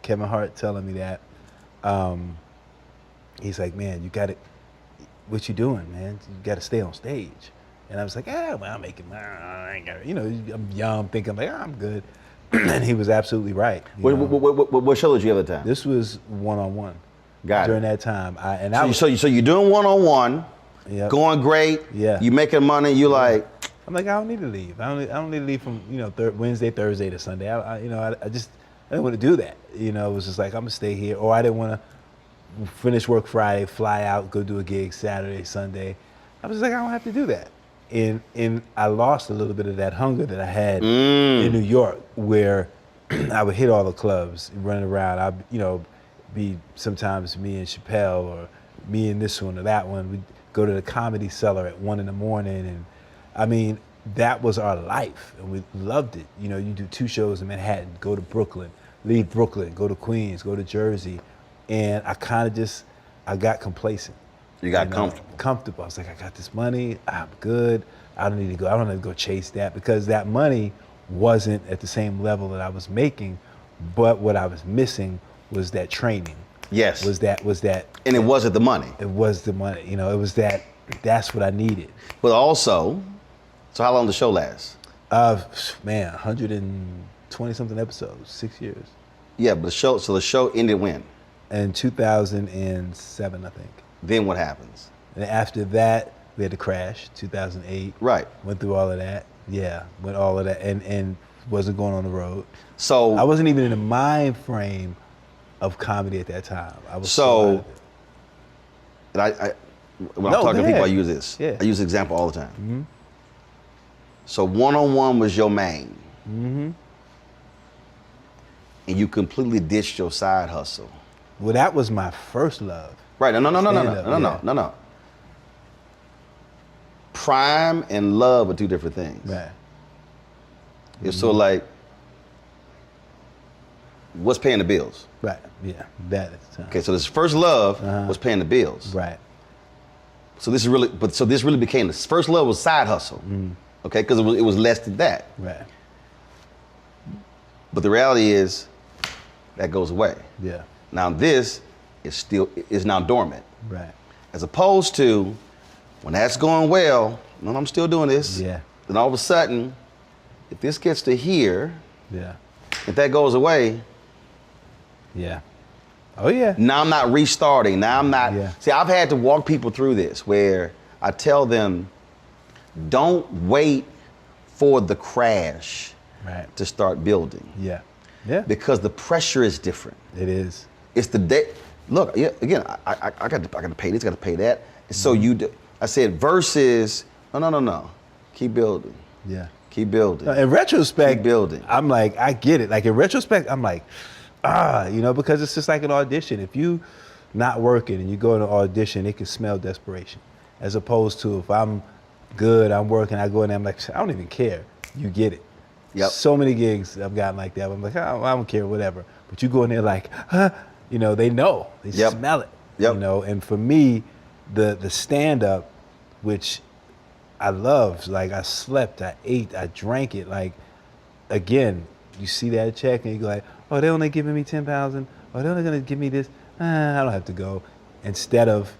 Kevin Hart telling me that. He's like, man, what you doing, man? You got to stay on stage. And I was like, well, I'm making money. I ain't got it. I'm young, thinking like, I'm good. And he was absolutely right. What show did you have at the time? This was one-on-one. Got during it. that time. So you're doing one-on-one, going great. Yeah. You making money. You like. I'm like, I don't need to leave. I don't need to leave from Wednesday, Thursday to Sunday. I didn't want to do that. It was just like, I'm gonna stay here, or I didn't want to finish work Friday, fly out, go do a gig Saturday, Sunday. I was like, I don't have to do that. And I lost a little bit of that hunger that I had in New York, where I would hit all the clubs, running around. I'd be sometimes me and Chappelle, or me and this one or that one. We'd go to the Comedy Cellar at 1 a.m, and I mean, that was our life, and we loved it. You do 2 shows in Manhattan, go to Brooklyn, leave Brooklyn, go to Queens, go to Jersey, and I got complacent. You got comfortable. Comfortable. I was like, I got this money, I'm good. I don't need to go chase that, because that money wasn't at the same level that I was making, but what I was missing was that training. Yes. Was that. And it wasn't the money. It was the money. It was that's what I needed. But also, so how long did the show last? 120 something episodes, 6 years. Yeah, but the show ended when? In 2007, I think. Then what happens? And after that, we had to crash, 2008. Right. Went through all of that. Yeah, went all of that, and wasn't going on the road. So I wasn't even in the mind frame of comedy at that time. I was when I'm talking to people, I use this. Yeah. I use the example all the time. Mm-hmm. So one-on-one was your main. Mm-hmm. And you completely ditched your side hustle. Well, that was my first love. Right. No. Prime and love are 2 different things. Right. It's so like, what's paying the bills? Right. Yeah. That at the time. Okay. So this first love was paying the bills. Right. So this really became the first love was side hustle. Okay, because it was less than that. Right. But the reality is, that goes away. Yeah. Now this is now dormant. Right. As opposed to when that's going well, no, I'm still doing this. Yeah. Then all of a sudden, if this gets to here, yeah, if that goes away, yeah. Oh yeah. Now I'm not restarting. Now I'm not. Yeah. See, I've had to walk people through this where I tell them, don't wait for the crash to start building. Yeah. Yeah. Because the pressure is different. It is. It's the day. Look, again, I got to pay this, got to pay that. And so I said versus, no. Keep building. Yeah. Keep building. In retrospect, keep building. I'm like, I get it. Like in retrospect, I'm like, because it's just like an audition. If you not working and you go to an audition, it can smell desperation. As opposed to if I'm good, I'm working, I go in there, I'm like, I don't even care. You get it. Yep. So many gigs I've gotten like that. I'm like, I don't care, whatever. But you go in there like, they know, they smell it. Yep. And for me, the stand-up, which I love, like I slept, I ate, I drank it. Like, again, you see that check and you go like, oh, they're only giving me 10,000. Oh, they're only gonna give me this. I don't have to go. Instead of,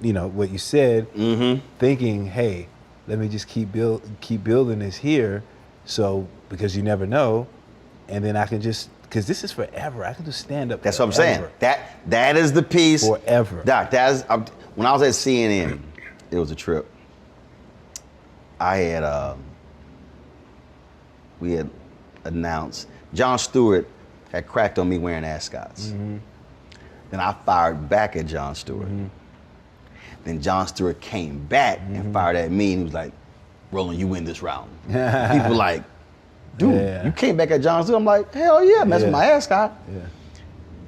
what you said, thinking, hey, let me just keep building this here. So, because you never know, and then I can just, because this is forever. I can just stand up. That's what I'm saying. That is the piece. Forever. Doc, when I was at CNN, it was a trip. We had announced, Jon Stewart had cracked on me wearing ascots. Then I fired back at Jon Stewart. Then Jon Stewart came back and fired at me, and he was like, Roland, you win this round. People were like, dude, you came back at Jon Stewart? I'm like, hell yeah, messing with my ascot.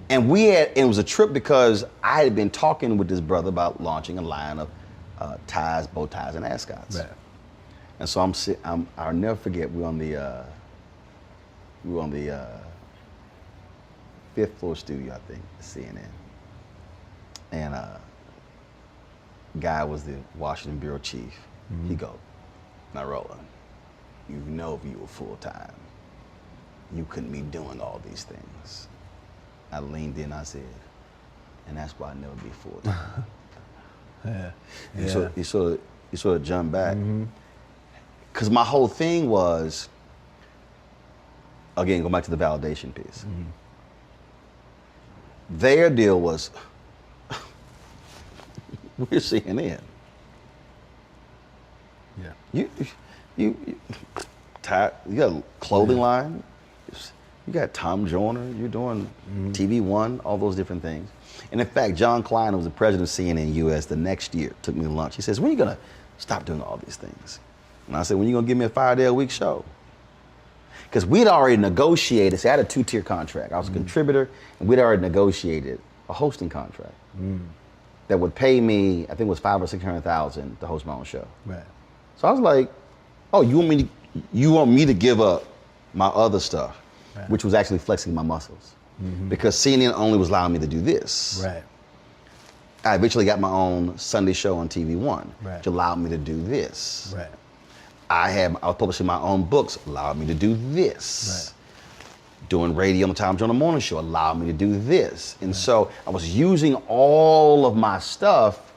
And it was a trip because I had been talking with this brother about launching a line of ties, bow ties, and ascots. Right. And so I'll never forget, we were on the 5th floor studio, I think, CNN. And guy was the Washington bureau chief. He go, now Roland, you know if you were full time, you couldn't be doing all these things. I leaned in, I said, and that's why I never be full time. You sort of jump back. Because my whole thing was, again, go back to the validation piece. Their deal was, we're CNN. You got a clothing line. You got Tom Joyner. You're doing TV One, all those different things. And in fact, John Klein, who was the president of CNN US the next year, took me to lunch. He says, when are you gonna stop doing all these things? And I said, when are you gonna give me a 5-day-a-week show? Because we'd already negotiated, see, I had a 2-tier contract. I was a contributor, and we'd already negotiated a hosting contract that would pay me, I think it was $500,000 or $600,000 to host my own show. Right. So I was like, oh, you want me to give up my other stuff, which was actually flexing my muscles. Because CNN only was allowing me to do this. Right. I eventually got my own Sunday show on TV One, which allowed me to do this. Right. I was publishing my own books, allowed me to do this. Right. Doing radio on the Tom Joyner Morning Show allowed me to do this. And so I was using all of my stuff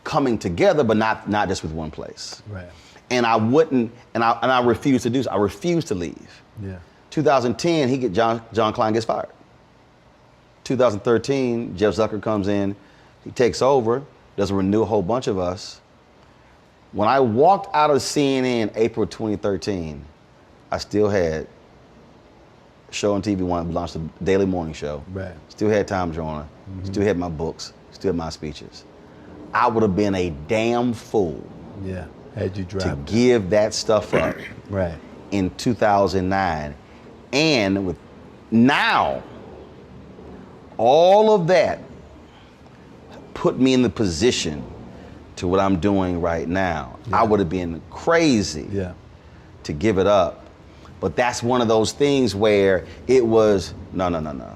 coming together, but not just with one place. Right. And I refused to do so. I refused to leave. Yeah. 2010, John Klein gets fired. 2013, Jeff Zucker comes in, he takes over, doesn't renew a whole bunch of us. When I walked out of CNN April 2013, I still had a show on TV One, launched a daily morning show. Right. Still had Tom Joyner, still had my books, still had my speeches. I would have been a damn fool had you dropped to give that stuff up in 2009. And with now, all of that put me in the position to what I'm doing right now. I would have been crazy to give it up. But that's one of those things where it was, no,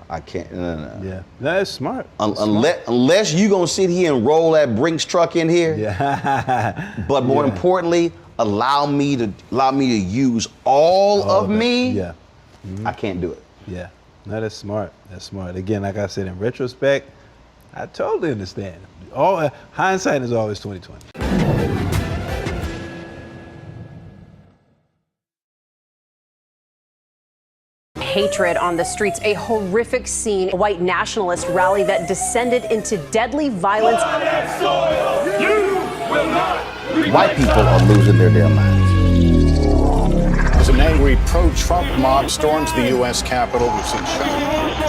I can't, no. Yeah, that's smart. Unless you're gonna sit here and roll that Brinks truck in here. Yeah. But more importantly, allow me to use all of me. Yeah. I can't do it. Yeah. No, that's smart. That's smart. Again, like I said, in retrospect, I totally understand. Hindsight is always 20/20. Hatred on the streets, a horrific scene, a white nationalist rally that descended into deadly violence. White people are losing their damn minds. As an angry pro-Trump mob storms the U.S. Capitol, we've seen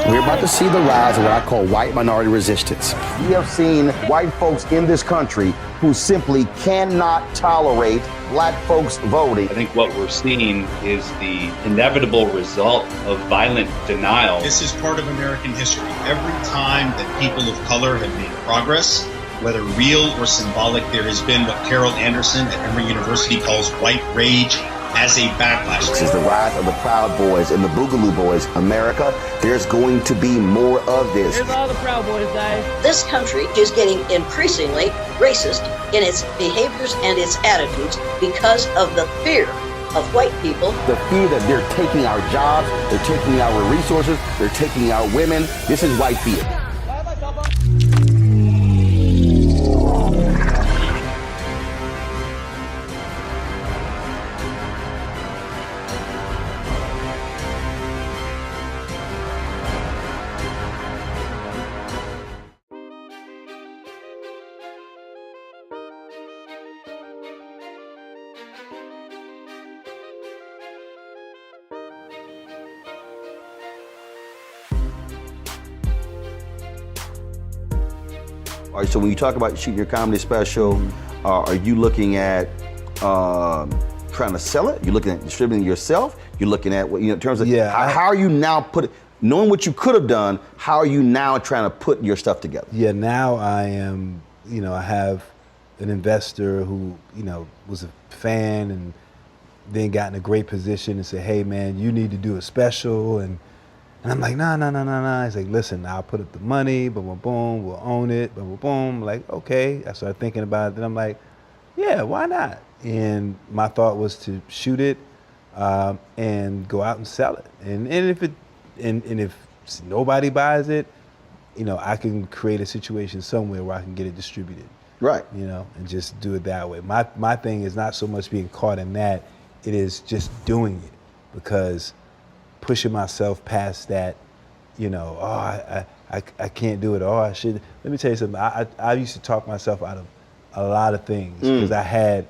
We're about to see the rise of what I call white minority resistance. We have seen white folks in this country who simply cannot tolerate black folks voting. I think what we're seeing is the inevitable result of violent denial. This is part of American history. Every time that people of color have made progress, whether real or symbolic, there has been what Carol Anderson at Emory University calls white rage as a backlash. This is the rise of the Proud Boys and the Boogaloo Boys. America, there's going to be more of this. Here's all the Proud Boys, guys. This country is getting increasingly racist in its behaviors and its attitudes because of the fear of white people. The fear that they're taking our jobs, they're taking our resources, they're taking our women. This is white fear. So when you talk about shooting your comedy special, are you looking at trying to sell it? You're looking at distributing it yourself? You're looking at what, in terms of how are you now knowing what you could have done, how are you now trying to put your stuff together? Yeah, now I am, I have an investor who, was a fan and then got in a great position and said, hey man, you need to do a special. And I'm like, no. He's like, listen, I'll put up the money, boom, boom, boom, we'll own it, boom, boom, boom. Like, okay. I started thinking about it. Then I'm like, yeah, why not? And my thought was to shoot it and go out and sell it. And if nobody buys it, I can create a situation somewhere where I can get it distributed. Right. And just do it that way. My thing is not so much being caught in that, it is just doing it, because pushing myself past that, I can't do it, I should. Let me tell you something, I used to talk myself out of a lot of things, because I had,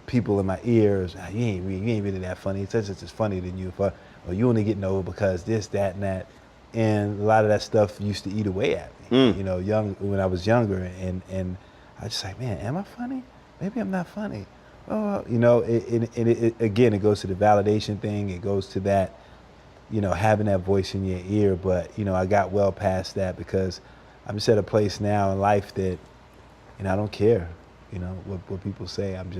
people in my ears, you ain't really that funny, it's just as funny than you, or you only getting over because this, that, and that. And a lot of that stuff used to eat away at me, when I was younger, and I was just like, man, am I funny? Maybe I'm not funny. Oh, again, it goes to the validation thing. It goes to that, having that voice in your ear. But, I got well past that, because I'm just at a place now in life that, I don't care, what people say. I'm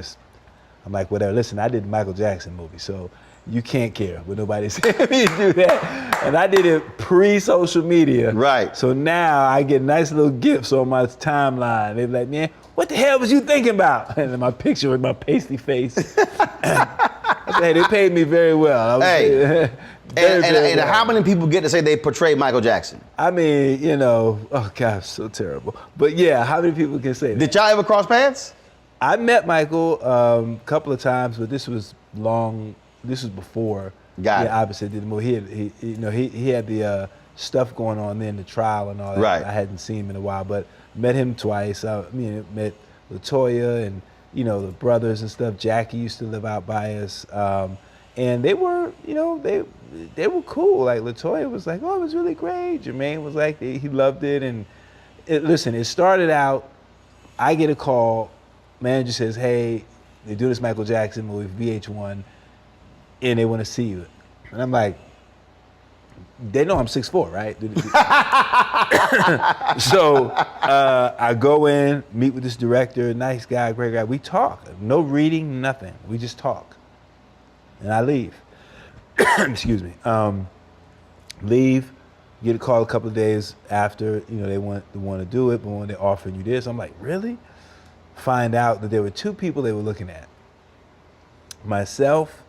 like, whatever. Listen, I did the Michael Jackson movie, so you can't care what nobody saying me to do that. And I did it pre-social media. Right. So now I get nice little gifts on my timeline. They're like, man, what the hell was you thinking about? And then my picture with my pasty face. I said, hey, they paid me very well. And how many people get to say they portrayed Michael Jackson? I mean, oh gosh, so terrible. But yeah, how many people can say that? Did y'all ever cross paths? I met Michael a couple of times, but this was before. Obviously did the movie. He had the stuff going on then, the trial and all that. Right. I hadn't seen him in a while, but met him twice. Met LaToya and the brothers and stuff. Jackie used to live out by us, and they were they were cool. Like LaToya was like, oh, it was really great. Jermaine was like, he loved it. And listen, it started out. I get a call. Manager says, hey, they do this Michael Jackson movie, VH1, and they want to see you. And I'm like, they know I'm 6'4", right? So I go in, meet with this director, nice guy, great guy. We talk, no reading, nothing. We just talk. And I leave. Excuse me. Leave, get a call a couple of days after, they want to do it, but when they're offering you this, I'm like, really? Find out that there were two people they were looking at. Myself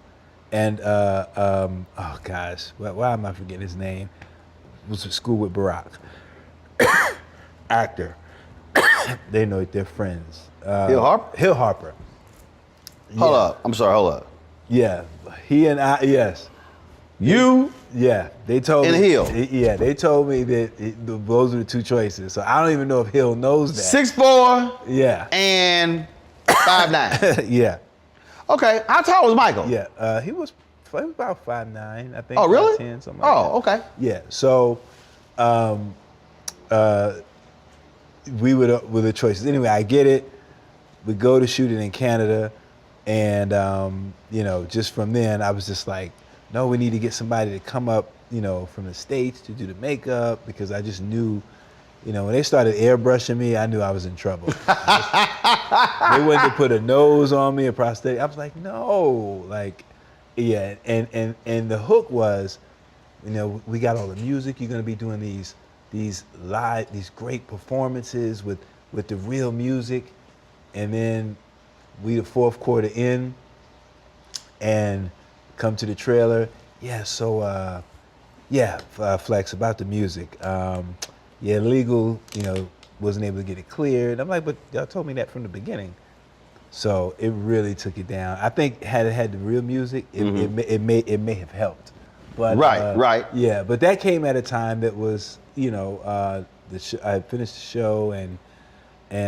and, oh gosh, why am I forgetting his name? Was at school with Barack. Actor. They know they're friends. Hill Harper? Hill Harper. Hold up. I'm sorry, hold up. Yeah, he and I, yes. You? Yeah, they told me. And Hill? Yeah, they told me that those are the two choices. So I don't even know if Hill knows that. 6'4". Yeah. And 5'9". Yeah. Okay, how tall was Michael? Yeah, he was about 5'9", I think. Oh, really? 5'10", something like that. Oh, okay. Yeah, so we were the choices. Anyway, I get it. We go to shoot it in Canada, and just from then, I was just like, no, we need to get somebody to come up, from the States to do the makeup, because I just knew, when they started airbrushing me, I knew I was in trouble. They wanted to put a nose on me, a prosthetic. I was like, no, yeah. And the hook was, we got all the music. You're gonna be doing these great performances with the real music, and then we the fourth quarter in, and come to the trailer. Yeah, so Flex, about the music. Legal, wasn't able to get it cleared. I'm like, but y'all told me that from the beginning. So it really took it down. I think had it had the real music, it may have helped. But right. Yeah, but that came at a time that was, I had finished the show and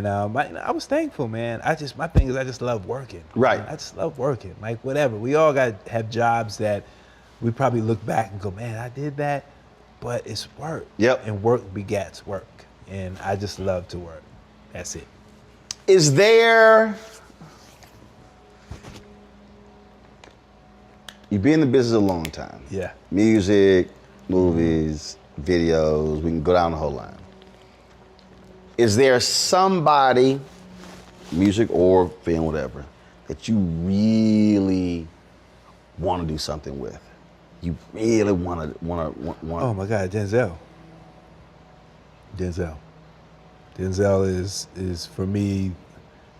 I was thankful, man. My thing is I just love working. Right. I just love working. Like whatever. We all have jobs that we probably look back and go, man, I did that, but it's work. Yep. And work begets work. and I just love to work. That's it. Is there? You've been in the business a long time. Yeah. Music, movies, videos, we can go down the whole line. Is there somebody, music or film, whatever, that you really want to do something with? You really want to. Oh my God, Denzel. Denzel is for me,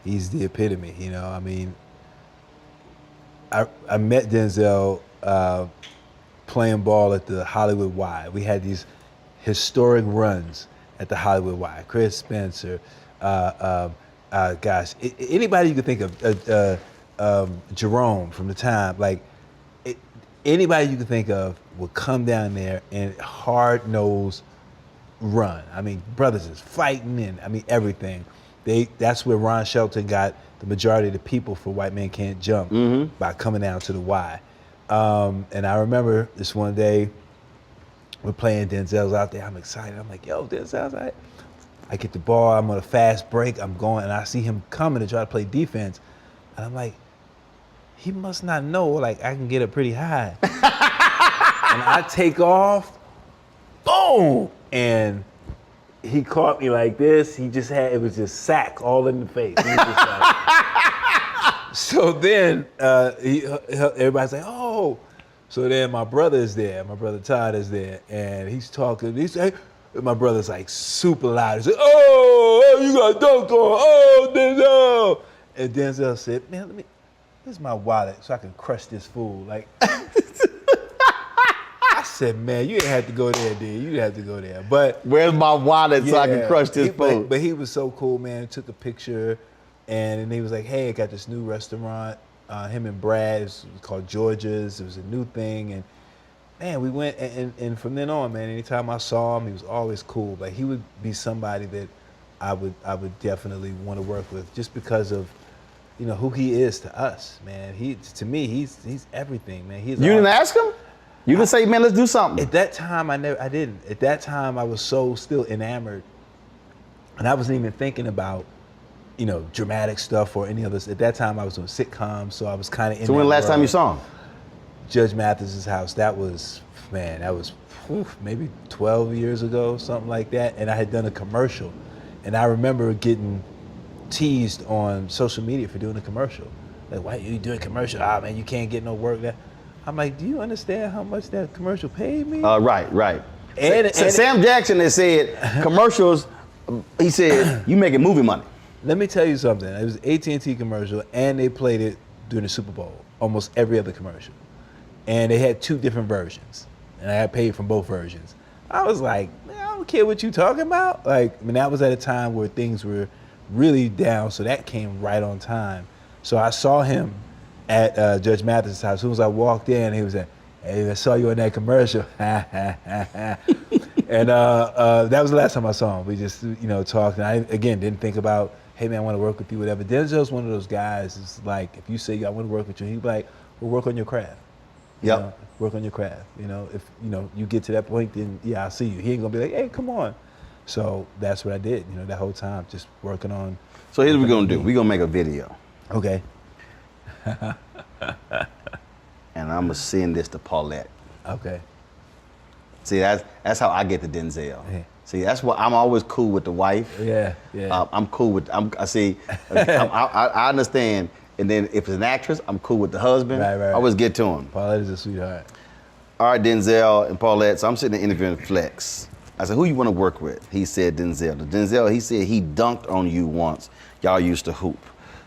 he's the epitome. You know, I mean, I met Denzel playing ball at the Hollywood Y. We had these historic runs at the Hollywood Y. Chris Spencer, gosh, anybody you could think of, Jerome from the time, like anybody you could think of would come down there and hard-nosed run. I mean, brothers is fighting and I mean everything. That's where Ron Shelton got the majority of the people for White Men Can't Jump by coming down to the Y. And I remember this one day, we're playing, Denzel's out there. I'm excited. I'm like, yo, Denzel's out. I get the ball. I'm on a fast break. I'm going, and I see him coming to try to play defense. And I'm like, he must not know, like, I can get up pretty high. And I take off, boom! And he caught me like this. He just had, it was just sack all in the face. He was just like, so then everybody's like, oh. So then my brother is there. My brother Todd is there. And he's talking. He's like, my brother's like super loud. He's like, oh, you got dunk on. Oh, Denzel. And Denzel said, man, here's my wallet so I can crush this fool. Like, I said, man, you didn't have to go there, dude. You didn't have to go there. But where's my wallet so I can crush this fool? But he was so cool, man. Took a picture, and then he was like, hey, I got this new restaurant. Him and Brad, it was called Georgia's. It was a new thing, and man, we went, and from then on, man, anytime I saw him, he was always cool. Like, he would be somebody that I would definitely want to work with, just because of, you know, who he is to us, man. To me, he's everything, man. You didn't ask him? You didn't say, man, let's do something? At that time, I didn't. At that time, I was so still enamored, and I wasn't even thinking about, you know, dramatic stuff or any others. At that time, I was doing sitcoms, so I was kind of in. So when the last time you saw him? Judge Mathis's house. That was maybe 12 years ago, something like that. And I had done a commercial, and I remember getting teased on social media for doing a commercial. Like, why are you doing a commercial? Ah, man, you can't get no work there. I'm like, do you understand how much that commercial paid me? Right. And Sam Jackson has said commercials. He said you making movie money. Let me tell you something. It was an AT&T commercial, and they played it during the Super Bowl, almost every other commercial. And they had two different versions, and I got paid from both versions. I was like, man, I don't care what you talking about. Like, I mean, that was at a time where things were really down, so that came right on time. So I saw him at Judge Mathis's house. As soon as I walked in, he was like, hey, I saw you in that commercial. And that was the last time I saw him. We just, you know, talked. And I, again, didn't think about, hey, man, I want to work with you, whatever. Denzel's one of those guys, it's like, if you say, I want to work with you, he'd be like, well, work on your craft. Yep. You know, work on your craft. You know, if, you know, you get to that point, then, yeah, I'll see you. He ain't going to be like, hey, come on. So that's what I did, you know, that whole time, just working on. So here's what we're going to do. We're going to make a video. Okay. And I'm going to send this to Paulette. Okay. See, that's how I get to Denzel. Yeah. See, that's what I'm always cool with the wife. Yeah. I'm cool with. I understand. And then if it's an actress, I'm cool with the husband. Right. I always get to him. Paulette is a sweetheart. All right, Denzel and Paulette. So I'm sitting there interviewing Flex. I said, who you want to work with? He said Denzel. Denzel, he said he dunked on you once. Y'all used to hoop.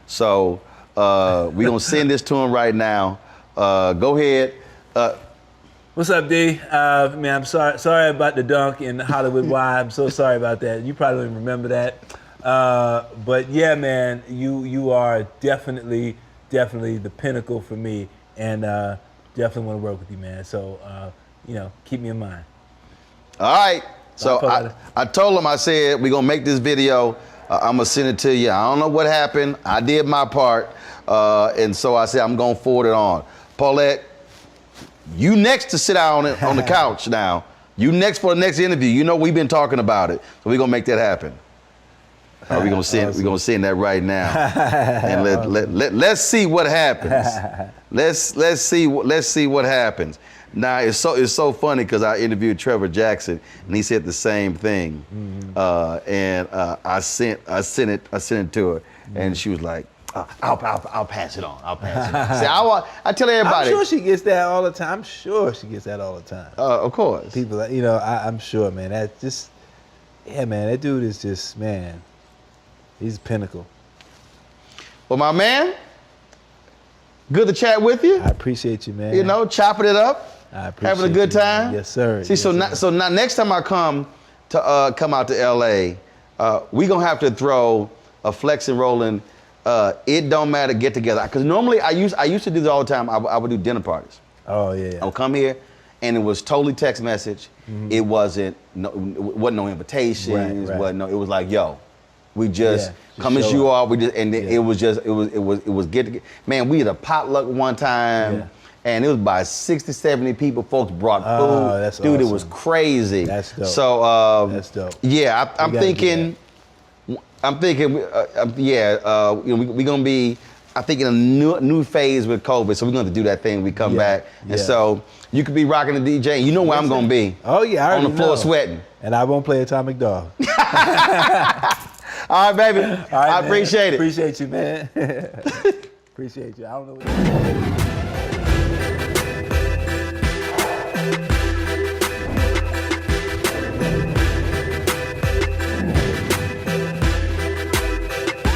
So we're gonna send this to him right now. Go ahead. What's up, D? Man, I'm sorry about the dunk in Hollywood Y. I'm so sorry about that. You probably don't even remember that. But yeah, man, you are definitely the pinnacle for me, and definitely want to work with you, man. So you know, keep me in mind. All right. So I told him, I said, we're gonna make this video. I'm gonna send it to you. I don't know what happened. I did my part, and so I said I'm gonna forward it on. Paulette, you next to sit down on the couch now. You next for the next interview. You know we've been talking about it, so we're gonna make that happen. We're gonna send that right now, and let's see what happens. Let's see what happens. Now it's so funny because I interviewed Trevor Jackson and he said the same thing, and I sent it to her, and she was like, I'll pass it on. I'll pass it on. See, I tell everybody. I'm sure she gets that all the time. Of course. People, I'm sure, man. That just, yeah, man. That dude is just, man. He's a pinnacle. Well, my man, good to chat with you. I appreciate you, man. You know, chopping it up. I appreciate having a good time. Yes, sir. See, so now next time I come out to LA, we gonna have to throw a Flex and Rollin'. It don't matter, get together. Because normally I used to do this all the time. I would do dinner parties. Oh yeah. I would come here, and it was totally text message. It wasn't no invitations. Right. Wasn't no. It was like, yo, we just come as you are. We just it was get together. Man, we had a potluck one time. Yeah. And it was by 60, 70 people. Folks brought food. That's Dude, awesome. It was crazy. That's dope. So that's dope. Yeah, I'm thinking. We're gonna be, I think, in a new phase with COVID. So we're gonna have to do that thing. We come back, and so you could be rocking the DJ. And you know where I'm gonna be. Oh yeah, I already on the floor know. sweating. And I won't play Atomic Dog. All right, baby. All right, I appreciate it. Appreciate you, man. Appreciate you. I don't know what